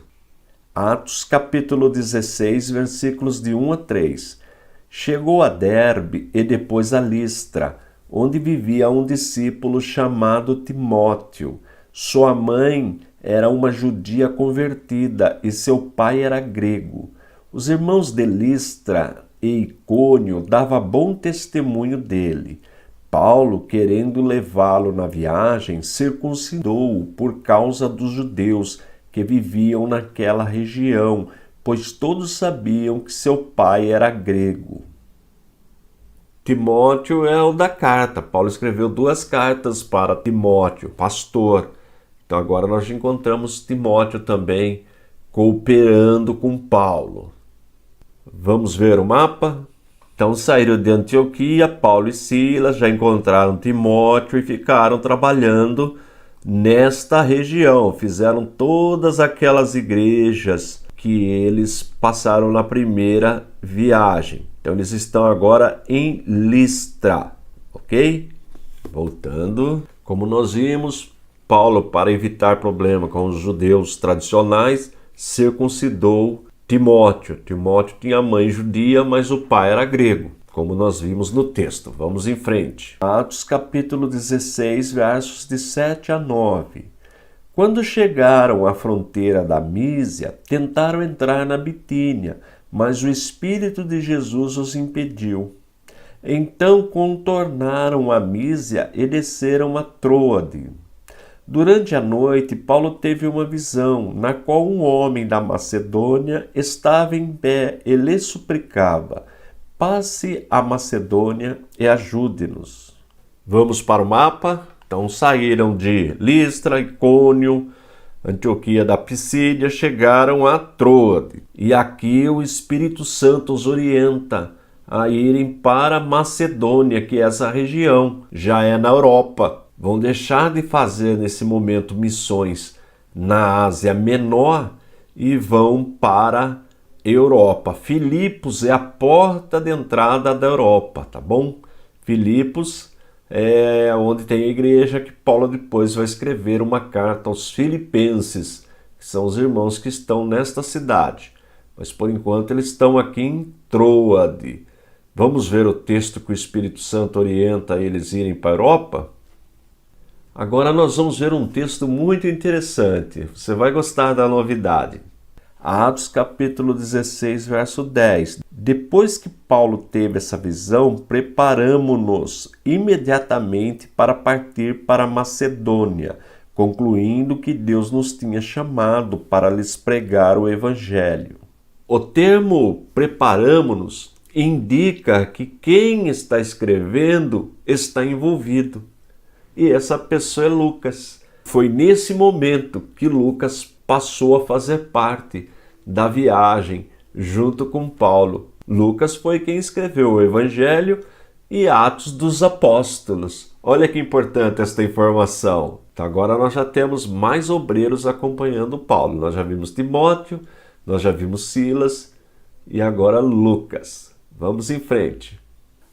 Atos capítulo 16, versículos de 1 a 3. Chegou a Derbe e depois a Listra, onde vivia um discípulo chamado Timóteo. Sua mãe era uma judia convertida e seu pai era grego. Os irmãos de Listra e Icônio davam bom testemunho dele. Paulo, querendo levá-lo na viagem, circuncidou-o por causa dos judeus que viviam naquela região, pois todos sabiam que seu pai era grego. Timóteo é o da carta. Paulo escreveu 2 cartas para Timóteo, pastor. Então agora nós encontramos Timóteo também cooperando com Paulo. Vamos ver o mapa? Então saíram de Antioquia, Paulo e Silas já encontraram Timóteo e ficaram trabalhando nesta região. Fizeram todas aquelas igrejas que eles passaram na primeira viagem. Então eles estão agora em Listra, ok? Voltando, como nós vimos, Paulo, para evitar problema com os judeus tradicionais, circuncidou Timóteo. Timóteo tinha mãe judia, mas o pai era grego, como nós vimos no texto. Vamos em frente. Atos capítulo 16, versos de 7 a 9. Quando chegaram à fronteira da Mísia, tentaram entrar na Bitínia, mas o Espírito de Jesus os impediu. Então contornaram a Mísia e desceram a Troade. Durante a noite, Paulo teve uma visão, na qual um homem da Macedônia estava em pé e lhe suplicava: passe a Macedônia e ajude-nos. Vamos para o mapa? Então saíram de Listra, Icônio, Antioquia da Pisídia, chegaram a Troade. E aqui o Espírito Santo os orienta a irem para Macedônia, que é essa região, já é na Europa. Vão deixar de fazer nesse momento missões na Ásia Menor e vão para a Europa. Filipos é a porta de entrada da Europa, tá bom? Filipos é onde tem a igreja que Paulo depois vai escrever uma carta aos filipenses, que são os irmãos que estão nesta cidade. Mas por enquanto eles estão aqui em Troade. Vamos ver o texto que o Espírito Santo orienta eles irem para a Europa? Agora nós vamos ver um texto muito interessante. Você vai gostar da novidade. Atos capítulo 16, verso 10. Depois que Paulo teve essa visão, preparamo-nos imediatamente para partir para Macedônia, concluindo que Deus nos tinha chamado para lhes pregar o Evangelho. O termo preparamo-nos indica que quem está escrevendo está envolvido. E essa pessoa é Lucas. Foi nesse momento que Lucas passou a fazer parte da viagem junto com Paulo. Lucas foi quem escreveu o Evangelho e Atos dos Apóstolos. Olha que importante esta informação. Então agora nós já temos mais obreiros acompanhando Paulo. Nós já vimos Timóteo, nós já vimos Silas e agora Lucas. Vamos em frente.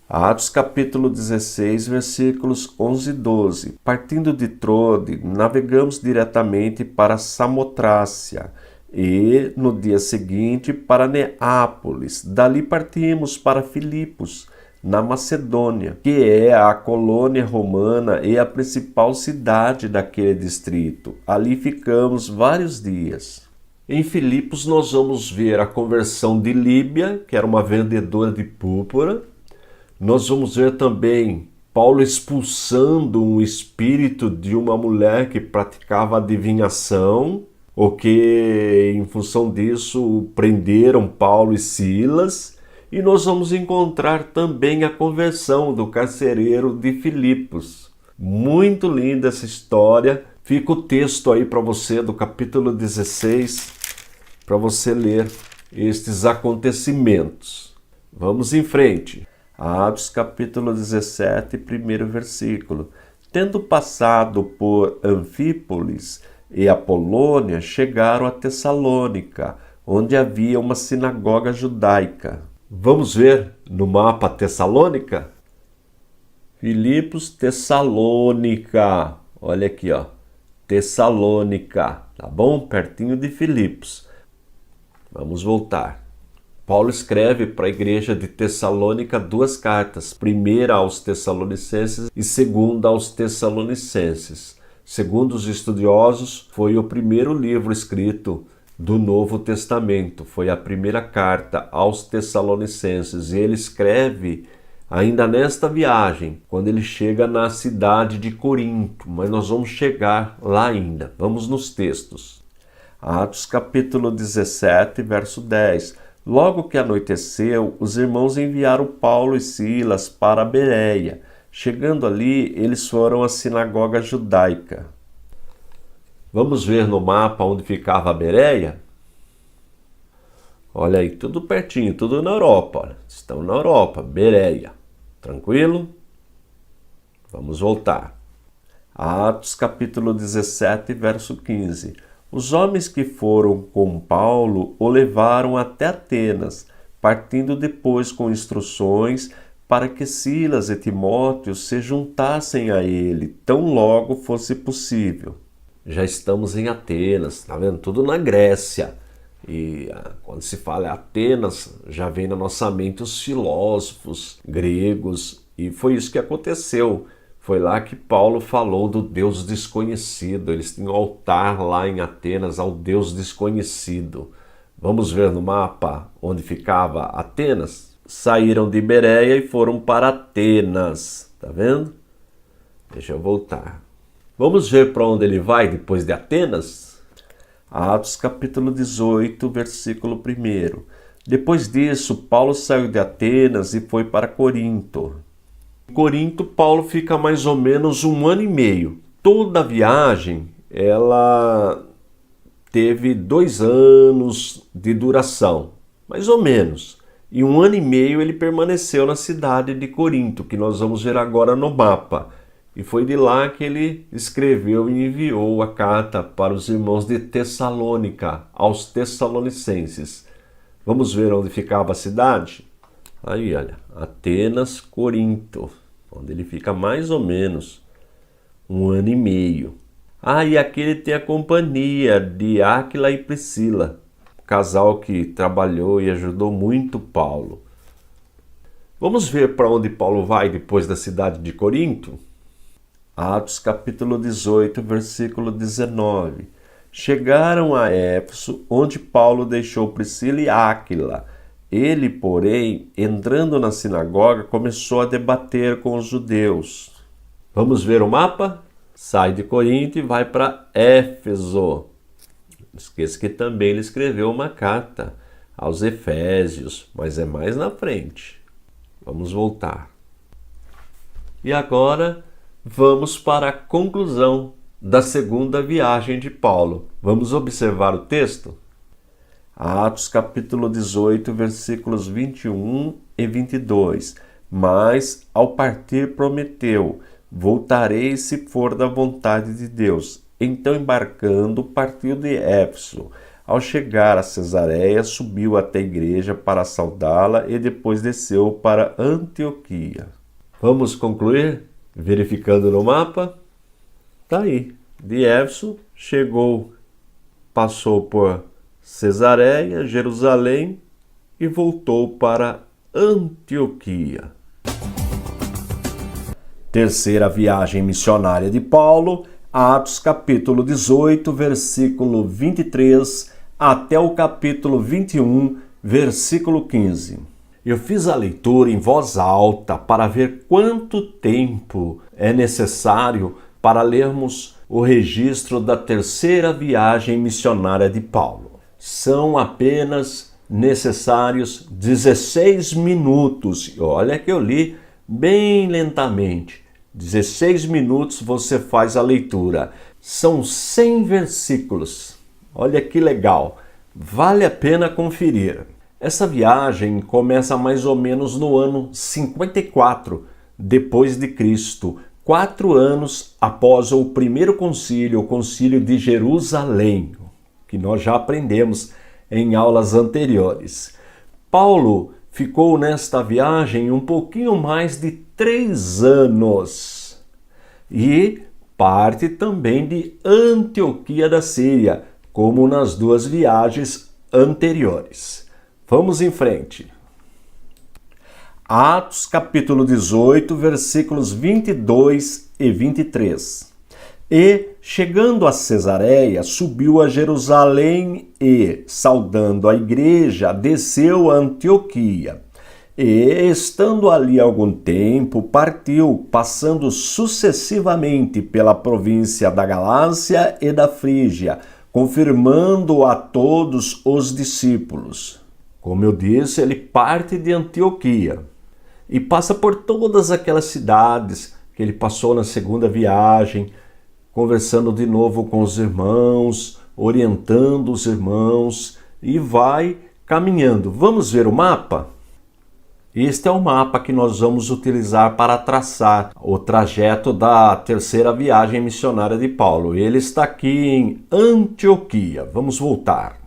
Atos capítulo 16, versículos 11 e 12. Partindo de Troade, navegamos diretamente para Samotrácia e, no dia seguinte, para Neápolis. Dali partimos para Filipos, na Macedônia, que é a colônia romana e a principal cidade daquele distrito. Ali ficamos vários dias. Em Filipos nós vamos ver a conversão de Líbia, que era uma vendedora de púrpura, Nós vamos ver também Paulo expulsando um espírito de uma mulher que praticava adivinhação, ou que, em função disso, prenderam Paulo e Silas. E nós vamos encontrar também a conversão do carcereiro de Filipos. Muito linda essa história. Fica o texto aí para você do capítulo 16, para você ler estes acontecimentos. Vamos em frente. Atos capítulo 17, primeiro versículo. Tendo passado por Anfípolis e Apolônia, chegaram a Tessalônica, onde havia uma sinagoga judaica. Vamos ver no mapa Tessalônica? Filipos, Tessalônica. Olha aqui, ó. Tessalônica, tá bom? Pertinho de Filipos. Vamos voltar. Paulo escreve para a igreja de Tessalônica 2 cartas. Primeira aos Tessalonicenses e segunda aos Tessalonicenses. Segundo os estudiosos, foi o primeiro livro escrito do Novo Testamento. Foi a primeira carta aos Tessalonicenses. E ele escreve ainda nesta viagem, quando ele chega na cidade de Corinto. Mas nós vamos chegar lá ainda. Vamos nos textos. Atos capítulo 17, verso 10. Logo que anoiteceu, os irmãos enviaram Paulo e Silas para Bereia. Chegando ali, eles foram à sinagoga judaica. Vamos ver no mapa onde ficava a Bereia? Olha aí, tudo pertinho, tudo na Europa. Olha. Estão na Europa, Bereia. Tranquilo? Vamos voltar. Atos capítulo 17, verso 15. Os homens que foram com Paulo o levaram até Atenas, partindo depois com instruções para que Silas e Timóteo se juntassem a ele, tão logo fosse possível. Já estamos em Atenas, tá vendo? Tudo na Grécia. E quando se fala em Atenas, já vem na nossa mente os filósofos gregos, e foi isso que aconteceu. Foi lá que Paulo falou do Deus desconhecido. Eles tinham um altar lá em Atenas ao Deus desconhecido. Vamos ver no mapa onde ficava Atenas? Saíram de Bereia e foram para Atenas. Tá vendo? Deixa eu voltar. Vamos ver para onde ele vai depois de Atenas? Atos capítulo 18, versículo 1. Depois disso, Paulo saiu de Atenas e foi para Corinto. Em Corinto, Paulo fica mais ou menos 1 ano e meio. Toda a viagem, ela teve 2 anos de duração, mais ou menos. E 1 ano e meio ele permaneceu na cidade de Corinto, que nós vamos ver agora no mapa. E foi de lá que ele escreveu e enviou a carta para os irmãos de Tessalônica, aos Tessalonicenses. Vamos ver onde ficava a cidade? Aí, olha, Atenas, Corinto, onde ele fica mais ou menos 1 ano e meio. E aqui ele tem a companhia de Áquila e Priscila, casal que trabalhou e ajudou muito Paulo. Vamos ver para onde Paulo vai depois da cidade de Corinto? Atos capítulo 18, versículo 19. Chegaram a Éfeso, onde Paulo deixou Priscila e Áquila. Ele, porém, entrando na sinagoga, começou a debater com os judeus. Vamos ver o mapa? Sai de Corinto e vai para Éfeso. Não esqueça que também ele escreveu uma carta aos Efésios, mas é mais na frente. Vamos voltar. E agora vamos para a conclusão da segunda viagem de Paulo. Vamos observar o texto? Atos capítulo 18, versículos 21 e 22. Mas, ao partir, prometeu: voltarei se for da vontade de Deus. Então, embarcando, partiu de Éfeso. Ao chegar a Cesareia, subiu até a igreja para saudá-la e depois desceu para Antioquia. Vamos concluir verificando no mapa? Tá aí. De Éfeso, chegou, passou por Cesareia, Jerusalém e voltou para Antioquia. Terceira viagem missionária de Paulo, Atos capítulo 18, versículo 23 até o capítulo 21, versículo 15. Eu fiz a leitura em voz alta para ver quanto tempo é necessário para lermos o registro da terceira viagem missionária de Paulo. São apenas necessários 16 minutos. Olha que eu li bem lentamente. 16 minutos você faz a leitura. São 100 versículos. Olha que legal. Vale a pena conferir. Essa viagem começa mais ou menos no ano 54 depois de Cristo, 4 anos após o primeiro concílio, o concílio de Jerusalém, que nós já aprendemos em aulas anteriores. Paulo ficou nesta viagem um pouquinho mais de 3 anos e parte também de Antioquia da Síria, como nas 2 viagens anteriores. Vamos em frente. Atos capítulo 18, versículos 22 e 23. E, chegando a Cesareia, subiu a Jerusalém e, saudando a igreja, desceu a Antioquia. E, estando ali algum tempo, partiu, passando sucessivamente pela província da Galácia e da Frígia, confirmando a todos os discípulos. Como eu disse, ele parte de Antioquia e passa por todas aquelas cidades que ele passou na segunda viagem, conversando de novo com os irmãos, orientando os irmãos e vai caminhando. Vamos ver o mapa? Este é o mapa que nós vamos utilizar para traçar o trajeto da terceira viagem missionária de Paulo. Ele está aqui em Antioquia. Vamos voltar.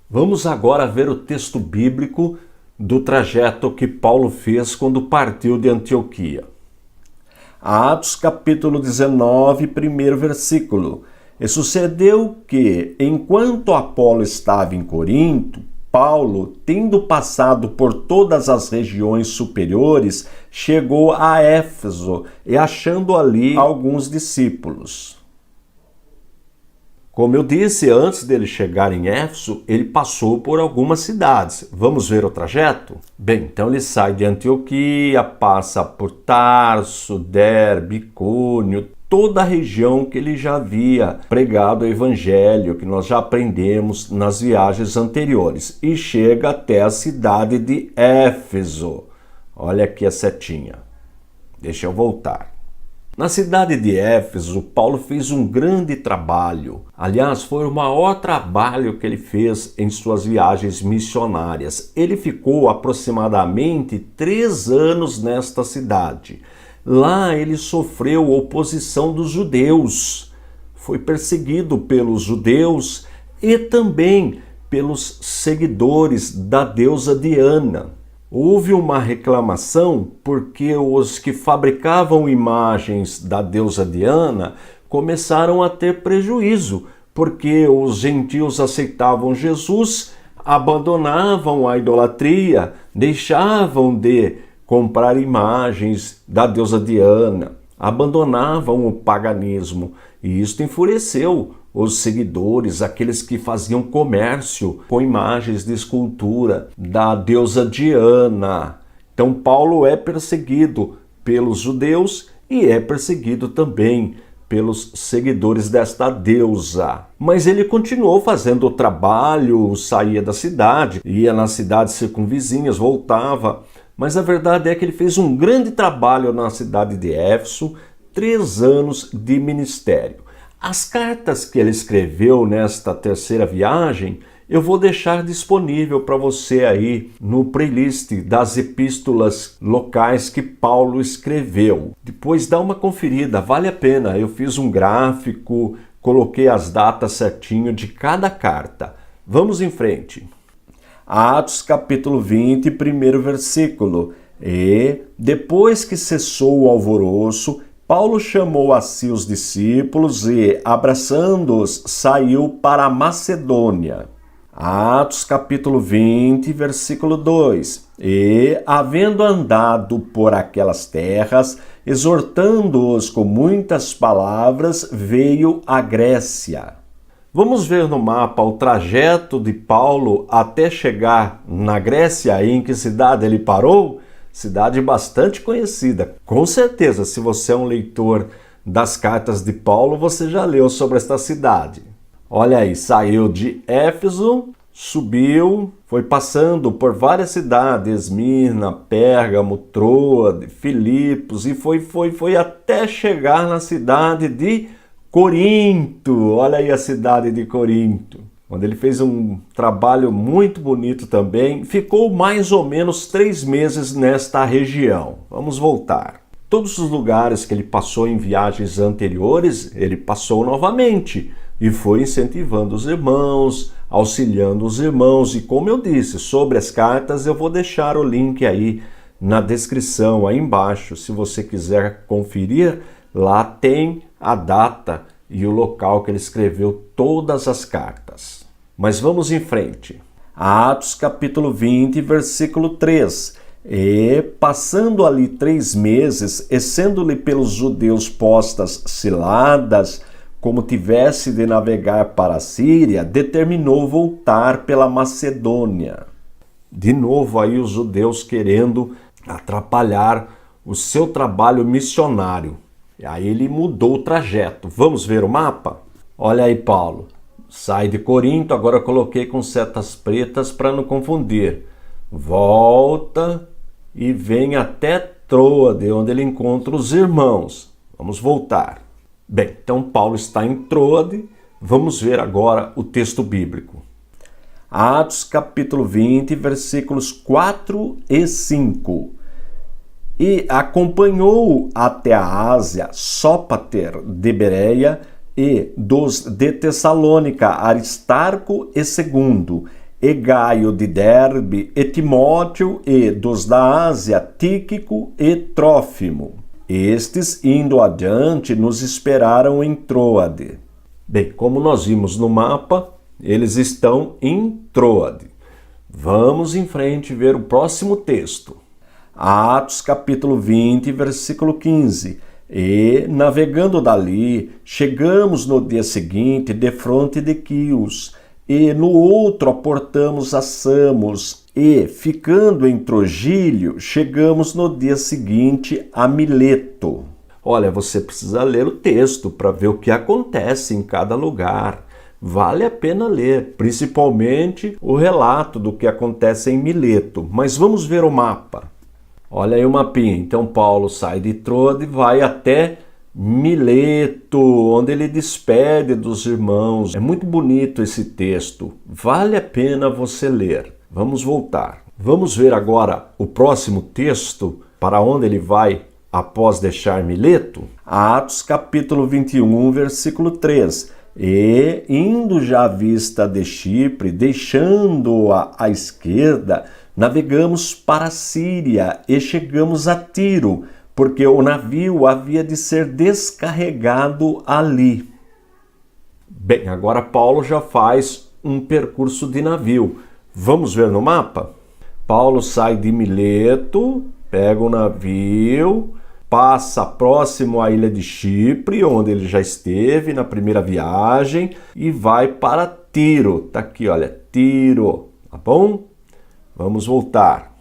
Vamos agora ver o texto bíblico do trajeto que Paulo fez quando partiu de Antioquia. Atos capítulo 19, primeiro versículo. E sucedeu que, enquanto Apolo estava em Corinto, Paulo, tendo passado por todas as regiões superiores, chegou a Éfeso e achando ali alguns discípulos. Como eu disse, antes dele chegar em Éfeso, ele passou por algumas cidades. Vamos ver o trajeto? Bem, então ele sai de Antioquia, passa por Tarso, Derbe, Icônio, toda a região que ele já havia pregado o evangelho, que nós já aprendemos nas viagens anteriores, e chega até a cidade de Éfeso. Olha aqui a setinha. Deixa eu voltar. Na cidade de Éfeso, Paulo fez um grande trabalho. Aliás, foi o maior trabalho que ele fez em suas viagens missionárias. Ele ficou aproximadamente 3 anos nesta cidade. Lá ele sofreu oposição dos judeus. Foi perseguido pelos judeus e também pelos seguidores da deusa Diana. Houve uma reclamação porque os que fabricavam imagens da deusa Diana começaram a ter prejuízo, porque os gentios aceitavam Jesus, abandonavam a idolatria, deixavam de comprar imagens da deusa Diana, abandonavam o paganismo, e isto enfureceu os seguidores, aqueles que faziam comércio com imagens de escultura da deusa Diana. Então Paulo é perseguido pelos judeus e é perseguido também pelos seguidores desta deusa. Mas ele continuou fazendo o trabalho, saía da cidade, ia nas cidades circunvizinhas, voltava. Mas a verdade é que ele fez um grande trabalho na cidade de Éfeso, 3 anos de ministério. As cartas que ele escreveu nesta terceira viagem, eu vou deixar disponível para você aí no playlist das epístolas locais que Paulo escreveu. Depois dá uma conferida, vale a pena. Eu fiz um gráfico, coloquei as datas certinho de cada carta. Vamos em frente. Atos capítulo 20, primeiro versículo. E, depois que cessou o alvoroço, Paulo chamou a si os discípulos e, abraçando-os, saiu para a Macedônia. Atos capítulo 20, versículo 2. E, havendo andado por aquelas terras, exortando-os com muitas palavras, veio à Grécia. Vamos ver no mapa o trajeto de Paulo até chegar na Grécia e em que cidade ele parou? Cidade bastante conhecida. Com certeza, se você é um leitor das cartas de Paulo, você já leu sobre esta cidade. Olha aí, saiu de Éfeso, subiu, foi passando por várias cidades, Esmirna, Pérgamo, Troade, Filipos, e foi até chegar na cidade de Corinto. Olha aí a cidade de Corinto, onde ele fez um trabalho muito bonito também. Ficou mais ou menos 3 meses nesta região. Vamos voltar. Todos os lugares que ele passou em viagens anteriores, ele passou novamente e foi incentivando os irmãos, auxiliando os irmãos. E como eu disse, sobre as cartas eu vou deixar o link aí na descrição, aí embaixo. Se você quiser conferir, lá tem a data e o local que ele escreveu todas as cartas. Mas vamos em frente. Atos capítulo 20, versículo 3. E, passando ali 3 meses, e sendo-lhe pelos judeus postas ciladas, como tivesse de navegar para a Síria, determinou voltar pela Macedônia. De novo aí os judeus querendo atrapalhar o seu trabalho missionário. E aí ele mudou o trajeto. Vamos ver o mapa? Olha aí, Paulo. Sai de Corinto, agora eu coloquei com setas pretas para não confundir. Volta e vem até Troade, onde ele encontra os irmãos. Vamos voltar. Bem, então Paulo está em Troade. Vamos ver agora o texto bíblico. Atos capítulo 20, versículos 4 e 5. E acompanhou até a Ásia Sópater de Bereia e dos de Tessalônica Aristarco e Segundo, e Gaio de Derbe e Timóteo, e dos da Ásia Tíquico e Trófimo. Estes, indo adiante, nos esperaram em Troade. Bem, como nós vimos no mapa, eles estão em Troade. Vamos em frente ver o próximo texto. Atos capítulo 20, versículo 15. E, navegando dali, chegamos no dia seguinte defronte de Quios, e no outro aportamos a Samos, e, ficando em Trogílio, chegamos no dia seguinte a Mileto. Olha, você precisa ler o texto para ver o que acontece em cada lugar. Vale a pena ler, principalmente o relato do que acontece em Mileto. Mas vamos ver o mapa. Olha aí o mapinha. Então Paulo sai de Troade e vai até Mileto, onde ele despede dos irmãos. É muito bonito esse texto. Vale a pena você ler. Vamos voltar. Vamos ver agora o próximo texto, para onde ele vai após deixar Mileto. Atos capítulo 21, versículo 3. E, indo já à vista de Chipre, deixando-a à esquerda, navegamos para a Síria e chegamos a Tiro, porque o navio havia de ser descarregado ali. Bem, agora Paulo já faz um percurso de navio. Vamos ver no mapa? Paulo sai de Mileto, pega o navio, passa próximo à ilha de Chipre, onde ele já esteve na primeira viagem, e vai para Tiro. Tá aqui, olha, Tiro, tá bom? Vamos voltar.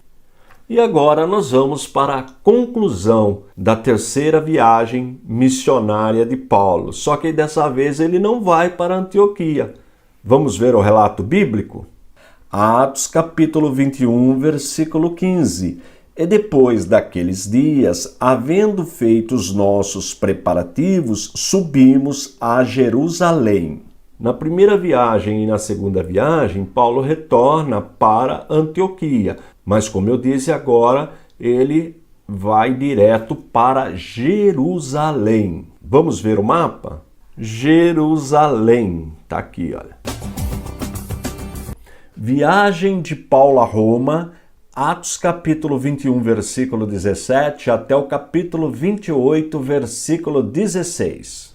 E agora nós vamos para a conclusão da terceira viagem missionária de Paulo. Só que dessa vez ele não vai para Antioquia. Vamos ver o relato bíblico? Atos capítulo 21, versículo 15. E depois daqueles dias, havendo feito os nossos preparativos, subimos a Jerusalém. Na primeira viagem e na segunda viagem, Paulo retorna para Antioquia. Mas, como eu disse agora, ele vai direto para Jerusalém. Vamos ver o mapa? Jerusalém. Está aqui, olha. Viagem de Paulo a Roma, Atos capítulo 21, versículo 17, até o capítulo 28, versículo 16.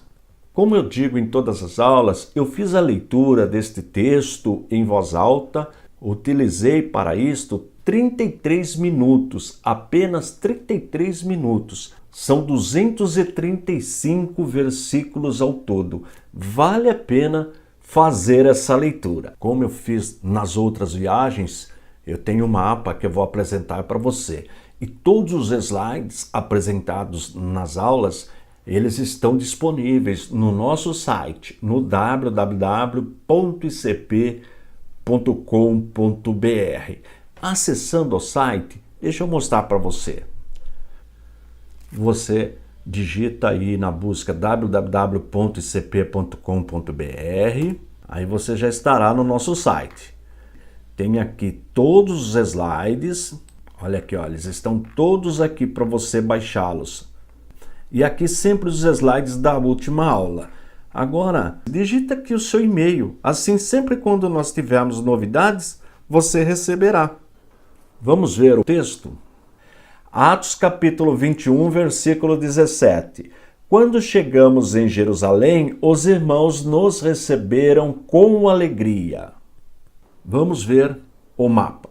Como eu digo em todas as aulas, eu fiz a leitura deste texto em voz alta, utilizei para isto 33 minutos, apenas 33 minutos. São 235 versículos ao todo. Vale a pena fazer essa leitura. Como eu fiz nas outras viagens, eu tenho um mapa que eu vou apresentar para você. E todos os slides apresentados nas aulas, eles estão disponíveis no nosso site, no www.icp.com.br. Acessando o site, deixa eu mostrar para você. Você digita aí na busca www.icp.com.br, aí você já estará no nosso site. Tem aqui todos os slides, olha aqui, olha, eles estão todos aqui para você baixá-los. E aqui sempre os slides da última aula. Agora, digita aqui o seu e-mail, assim sempre quando nós tivermos novidades, você receberá. Vamos ver o texto? Atos capítulo 21, versículo 17. Quando chegamos em Jerusalém, os irmãos nos receberam com alegria. Vamos ver o mapa.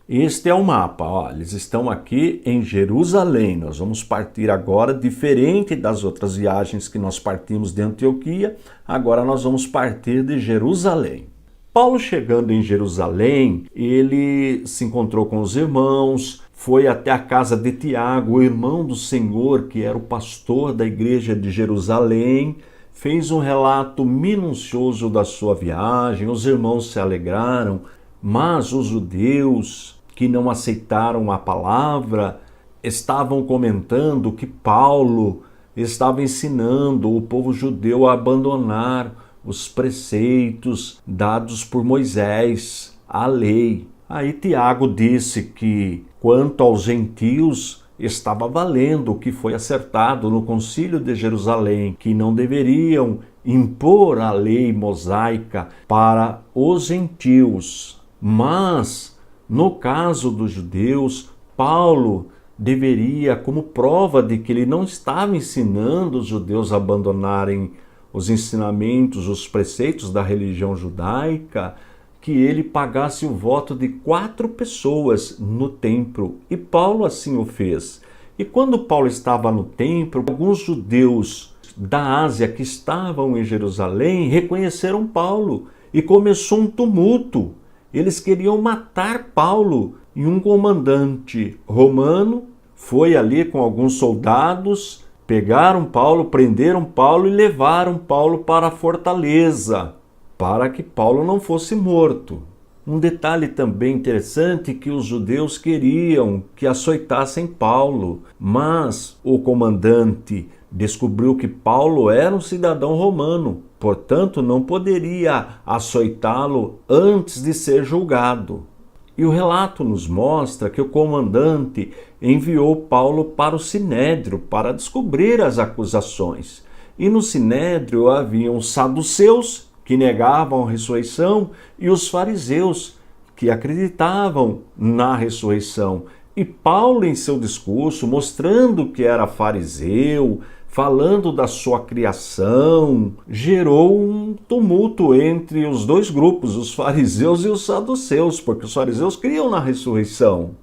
Este é o mapa, ó, eles estão aqui em Jerusalém. Nós vamos partir agora, diferente das outras viagens que nós partimos de Antioquia, agora nós vamos partir de Jerusalém. Paulo, chegando em Jerusalém, ele se encontrou com os irmãos, foi até a casa de Tiago, o irmão do Senhor, que era o pastor da igreja de Jerusalém, fez um relato minucioso da sua viagem, os irmãos se alegraram, mas os judeus que não aceitaram a palavra estavam comentando que Paulo estava ensinando o povo judeu a abandonar os preceitos dados por Moisés, a lei. Aí Tiago disse que, quanto aos gentios, estava valendo o que foi acertado no Concílio de Jerusalém, que não deveriam impor a lei mosaica para os gentios. Mas, no caso dos judeus, Paulo deveria, como prova de que ele não estava ensinando os judeus a abandonarem os ensinamentos, os preceitos da religião judaica, que ele pagasse o voto de 4 pessoas no templo. E Paulo assim o fez. E quando Paulo estava no templo, alguns judeus da Ásia que estavam em Jerusalém reconheceram Paulo e começou um tumulto. Eles queriam matar Paulo e um comandante romano foi ali com alguns soldados, pegaram Paulo, prenderam Paulo e levaram Paulo para a fortaleza, para que Paulo não fosse morto. Um detalhe também interessante que os judeus queriam que açoitassem Paulo, mas o comandante descobriu que Paulo era um cidadão romano, portanto não poderia açoitá-lo antes de ser julgado. E o relato nos mostra que o comandante enviou Paulo para o Sinédrio para descobrir as acusações. E no Sinédrio haviam os saduceus, que negavam a ressurreição, e os fariseus, que acreditavam na ressurreição. E Paulo, em seu discurso, mostrando que era fariseu, falando da sua criação, gerou um tumulto entre os dois grupos, os fariseus e os saduceus, porque os fariseus criam na ressurreição.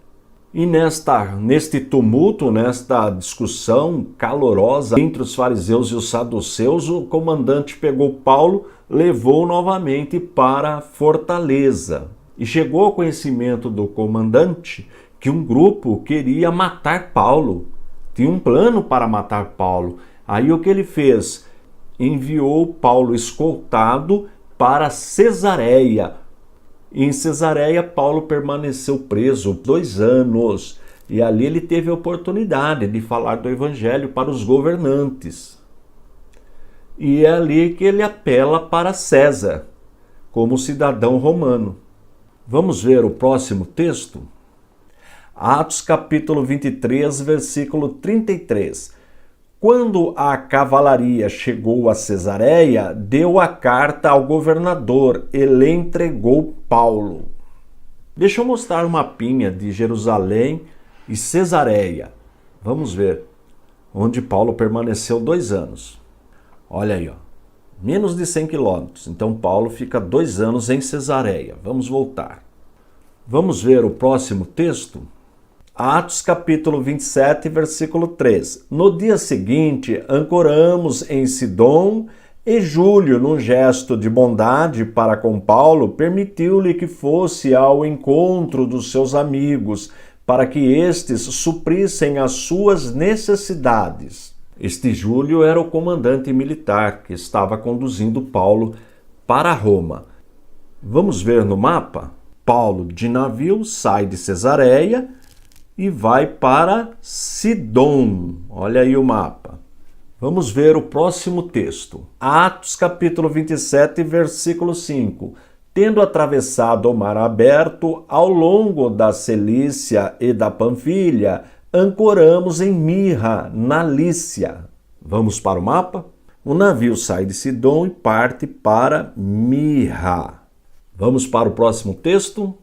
E neste tumulto, nesta discussão calorosa entre os fariseus e os saduceus, o comandante pegou Paulo, levou novamente para a fortaleza. E chegou ao conhecimento do comandante que um grupo queria matar Paulo. Tinha um plano para matar Paulo. Aí o que ele fez? Enviou Paulo escoltado para Cesareia. Em Cesareia, Paulo permaneceu preso 2 anos. E ali ele teve a oportunidade de falar do evangelho para os governantes. E é ali que ele apela para César, como cidadão romano. Vamos ver o próximo texto? Atos capítulo 23, versículo 33. Quando a cavalaria chegou a Cesareia, deu a carta ao governador e lhe entregou Paulo. Deixa eu mostrar um mapinha de Jerusalém e Cesareia. Vamos ver, onde Paulo permaneceu 2 anos. Olha aí, ó, menos de 100 quilômetros. Então Paulo fica 2 anos em Cesareia. Vamos voltar. Vamos ver o próximo texto? Atos capítulo 27, versículo 3. No dia seguinte, ancoramos em Sidom E Júlio, num gesto de bondade para com Paulo, permitiu-lhe que fosse ao encontro dos seus amigos, para que estes suprissem as suas necessidades. Este Júlio era o comandante militar que estava conduzindo Paulo para Roma. Vamos ver no mapa? Paulo, de navio, sai de Cesareia e vai para Sidom. Olha aí o mapa. Vamos ver o próximo texto. Atos capítulo 27, versículo 5. Tendo atravessado o mar aberto ao longo da Cilícia e da Panfilha, ancoramos em Mirra, na Lícia. Vamos para o mapa? O navio sai de Sidom e parte para Mirra. Vamos para o próximo texto?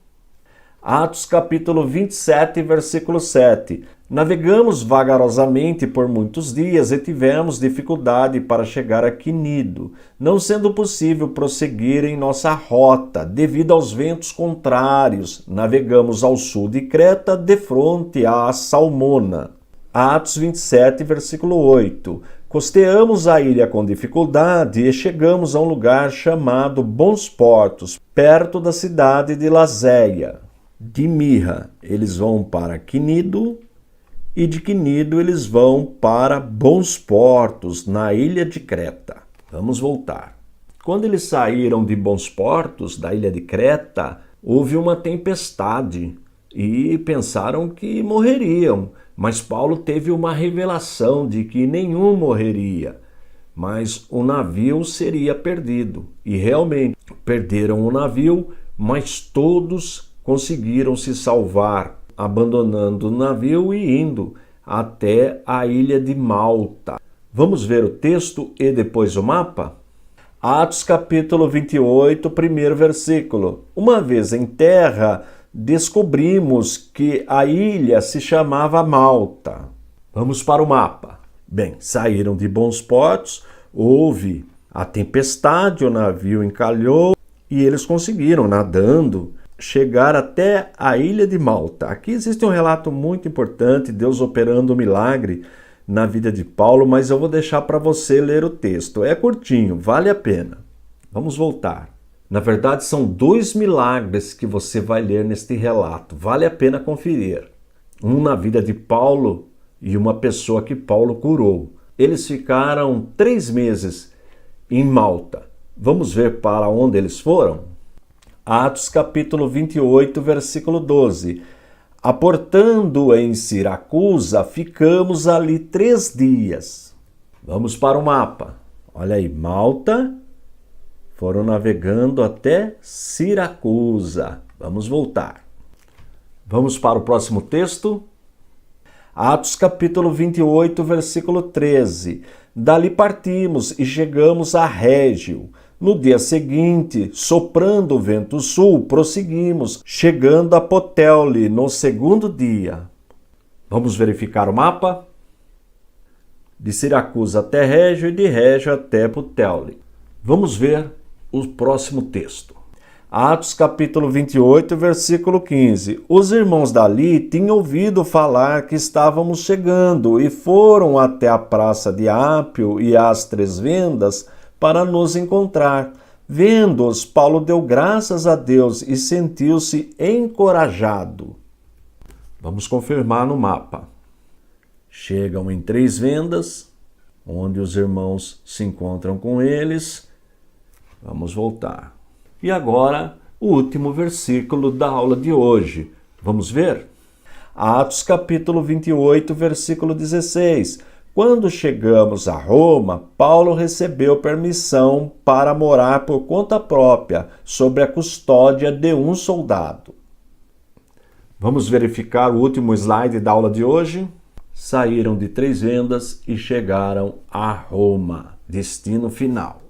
Atos capítulo 27, versículo 7. Navegamos vagarosamente por muitos dias e tivemos dificuldade para chegar a Quinido, não sendo possível prosseguir em nossa rota, devido aos ventos contrários. Navegamos ao sul de Creta, defronte a Salmona. Atos 27, versículo 8. Costeamos a ilha com dificuldade e chegamos a um lugar chamado Bons Portos, perto da cidade de Lazéia. De Mirra, eles vão para Quinido, e de Quinido eles vão para Bons Portos, na ilha de Creta. Vamos voltar. Quando eles saíram de Bons Portos, da ilha de Creta, houve uma tempestade e pensaram que morreriam. Mas Paulo teve uma revelação de que nenhum morreria, mas o navio seria perdido. E realmente perderam o navio, mas todos conseguiram se salvar, abandonando o navio e indo até a ilha de Malta. Vamos ver o texto e depois o mapa? Atos capítulo 28, primeiro versículo. Uma vez em terra, descobrimos que a ilha se chamava Malta. Vamos para o mapa. Bem, saíram de Bons Portos, houve a tempestade, o navio encalhou e eles conseguiram, nadando, chegar até a ilha de Malta. Aqui existe um relato muito importante, Deus operando um milagre na vida de Paulo, mas eu vou deixar para você ler o texto. É curtinho, vale a pena. Vamos voltar. Na verdade, são 2 milagres que você vai ler neste relato. Vale a pena conferir. Um na vida de Paulo e uma pessoa que Paulo curou. Eles ficaram 3 meses em Malta. Vamos ver para onde eles foram? Atos capítulo 28, versículo 12. Aportando em Siracusa, ficamos ali 3 dias. Vamos para o mapa. Olha aí, Malta. Foram navegando até Siracusa. Vamos voltar. Vamos para o próximo texto. Atos capítulo 28, versículo 13. Dali partimos e chegamos a Régio. No dia seguinte, soprando o vento sul, prosseguimos, chegando a Puteoli no segundo dia. Vamos verificar o mapa? De Siracusa até Régio e de Régio até Puteoli. Vamos ver o próximo texto. Atos capítulo 28, versículo 15. Os irmãos dali tinham ouvido falar que estávamos chegando e foram até a praça de Ápio e às 3 vendas para nos encontrar. Vendo-os, Paulo deu graças a Deus e sentiu-se encorajado. Vamos confirmar no mapa. Chegam em 3 vendas, onde os irmãos se encontram com eles. Vamos voltar. E agora, o último versículo da aula de hoje. Vamos ver? Atos capítulo 28, versículo 16. Quando chegamos a Roma, Paulo recebeu permissão para morar por conta própria, sob a custódia de um soldado. Vamos verificar o último slide da aula de hoje? Saíram de 3 vendas e chegaram a Roma, destino final.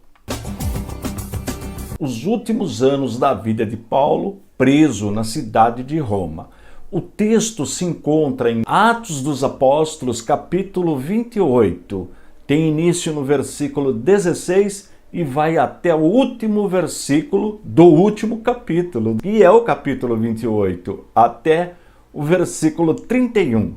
Os últimos anos da vida de Paulo, preso na cidade de Roma. O texto se encontra em Atos dos Apóstolos, capítulo 28. Tem início no versículo 16 e vai até o último versículo do último capítulo, que é o capítulo 28, até o versículo 31.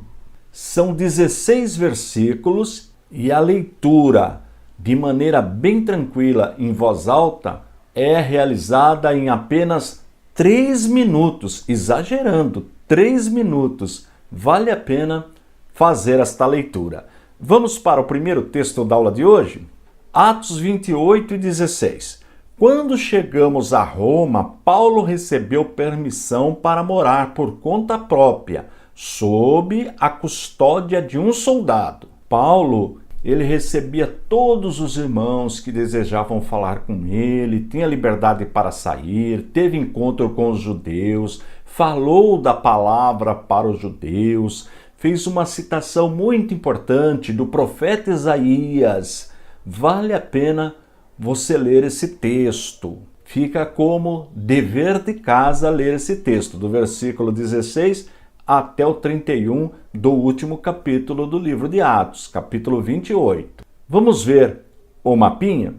São 16 versículos e a leitura de maneira bem tranquila, em voz alta, é realizada em apenas 3 minutos, exagerando, 3 minutos. Vale a pena fazer esta leitura. Vamos para o primeiro texto da aula de hoje? Atos 28 e 16. Quando chegamos a Roma, Paulo recebeu permissão para morar por conta própria, sob a custódia de um soldado. Paulo, ele recebia todos os irmãos que desejavam falar com ele, tinha liberdade para sair, teve encontro com os judeus, falou da palavra para os judeus, fez uma citação muito importante do profeta Isaías. Vale a pena você ler esse texto. Fica como dever de casa ler esse texto, do versículo 16 até o 31 do último capítulo do livro de Atos, capítulo 28. Vamos ver o mapinha?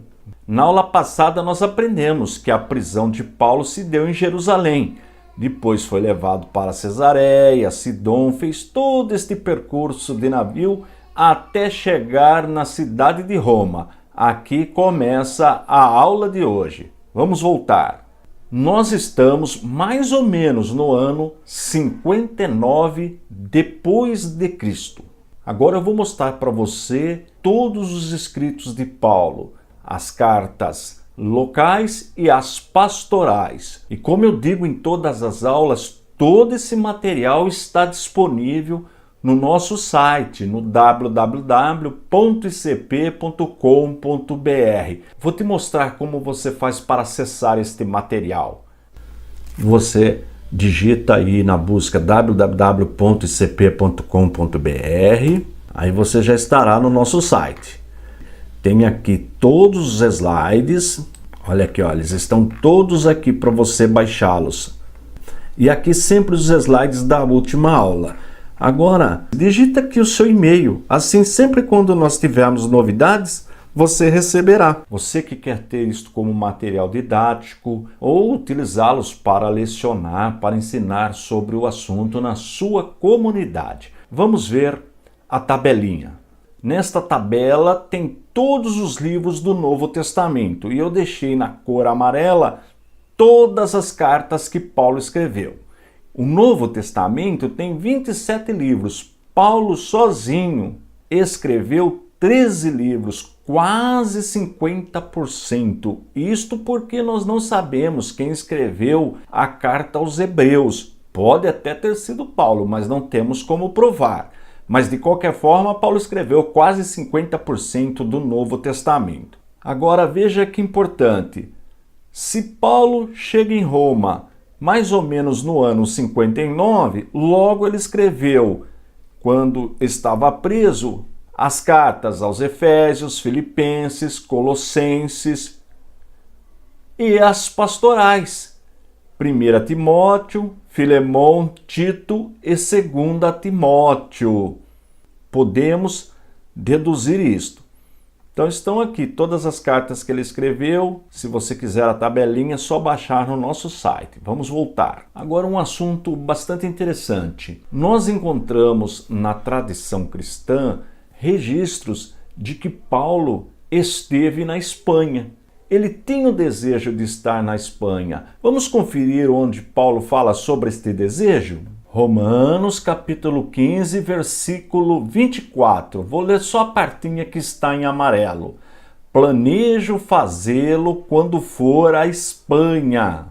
Na aula passada nós aprendemos que a prisão de Paulo se deu em Jerusalém. Depois foi levado para Cesareia, Sidom, fez todo este percurso de navio até chegar na cidade de Roma. Aqui começa a aula de hoje. Vamos voltar. Nós estamos mais ou menos no ano 59 depois de Cristo. Agora eu vou mostrar para você todos os escritos de Paulo, as cartas locais e as pastorais. E como eu digo em todas as aulas, todo esse material está disponível no nosso site, no www.icp.com.br. Vou te mostrar como você faz para acessar este material. Você digita aí na busca www.icp.com.br, aí você já estará no nosso site. Tem aqui todos os slides, olha aqui, olha, eles estão todos aqui para você baixá-los. E aqui sempre os slides da última aula. Agora, digita aqui o seu e-mail, assim sempre quando nós tivermos novidades, você receberá. Você que quer ter isto como material didático ou utilizá-los para lecionar, para ensinar sobre o assunto na sua comunidade. Vamos ver a tabelinha. Nesta tabela tem todos os livros do Novo Testamento e eu deixei na cor amarela todas as cartas que Paulo escreveu. O Novo Testamento tem 27 livros. Paulo sozinho escreveu 13 livros, quase 50%. Isto porque nós não sabemos quem escreveu a carta aos Hebreus. Pode até ter sido Paulo, mas não temos como provar. Mas de qualquer forma, Paulo escreveu quase 50% do Novo Testamento. Agora veja que importante. Se Paulo chega em Roma mais ou menos no ano 59, logo ele escreveu, quando estava preso, as cartas aos Efésios, Filipenses, Colossenses e as pastorais. 1 Timóteo, Filemão, Tito e 2 Timóteo. Podemos deduzir isto. Então estão aqui todas as cartas que ele escreveu. Se você quiser a tabelinha, é só baixar no nosso site. Vamos voltar. Agora um assunto bastante interessante. Nós encontramos na tradição cristã registros de que Paulo esteve na Espanha. Ele tinha o desejo de estar na Espanha. Vamos conferir onde Paulo fala sobre este desejo? Romanos capítulo 15, versículo 24. Vou ler só a partinha que está em amarelo. Planejo fazê-lo quando for à Espanha.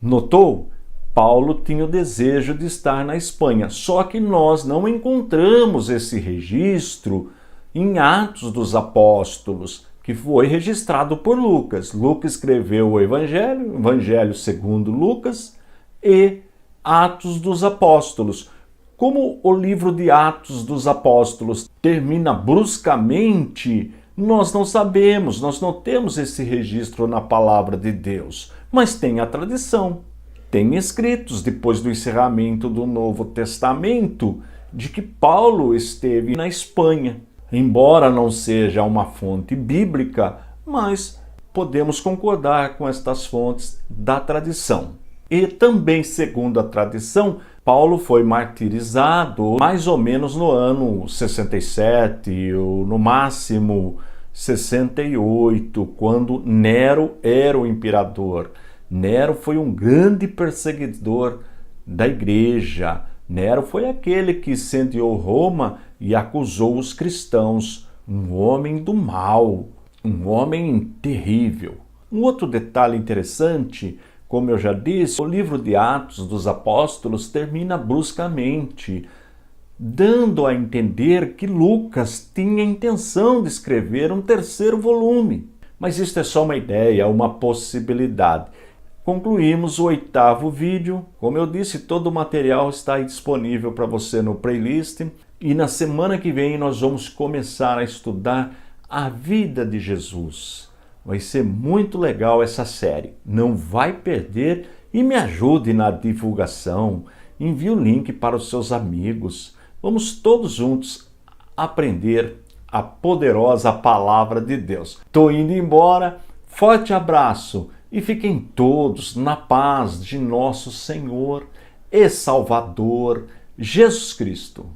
Notou? Paulo tinha o desejo de estar na Espanha, só que nós não encontramos esse registro em Atos dos Apóstolos, que foi registrado por Lucas. Lucas escreveu o Evangelho segundo Lucas e Atos dos Apóstolos. Como o livro de Atos dos Apóstolos termina bruscamente, nós não sabemos, nós não temos esse registro na palavra de Deus, mas tem a tradição, tem escritos depois do encerramento do Novo Testamento de que Paulo esteve na Espanha. Embora não seja uma fonte bíblica, mas podemos concordar com estas fontes da tradição. E também, segundo a tradição, Paulo foi martirizado mais ou menos no ano 67, ou no máximo 68, quando Nero era o imperador. Nero foi um grande perseguidor da igreja. Nero foi aquele que incendiou Roma e acusou os cristãos. Um homem do mal, um homem terrível. Um outro detalhe interessante, como eu já disse, o livro de Atos dos Apóstolos termina bruscamente, dando a entender que Lucas tinha a intenção de escrever um terceiro volume. Mas isso é só uma ideia, uma possibilidade. Concluímos o 8º vídeo. Como eu disse, todo o material está aí disponível para você no playlist. E na semana que vem nós vamos começar a estudar a vida de Jesus. Vai ser muito legal essa série. Não vai perder e me ajude na divulgação. Envie o link para os seus amigos. Vamos todos juntos aprender a poderosa palavra de Deus. Estou indo embora. Forte abraço e fiquem todos na paz de nosso Senhor e Salvador Jesus Cristo.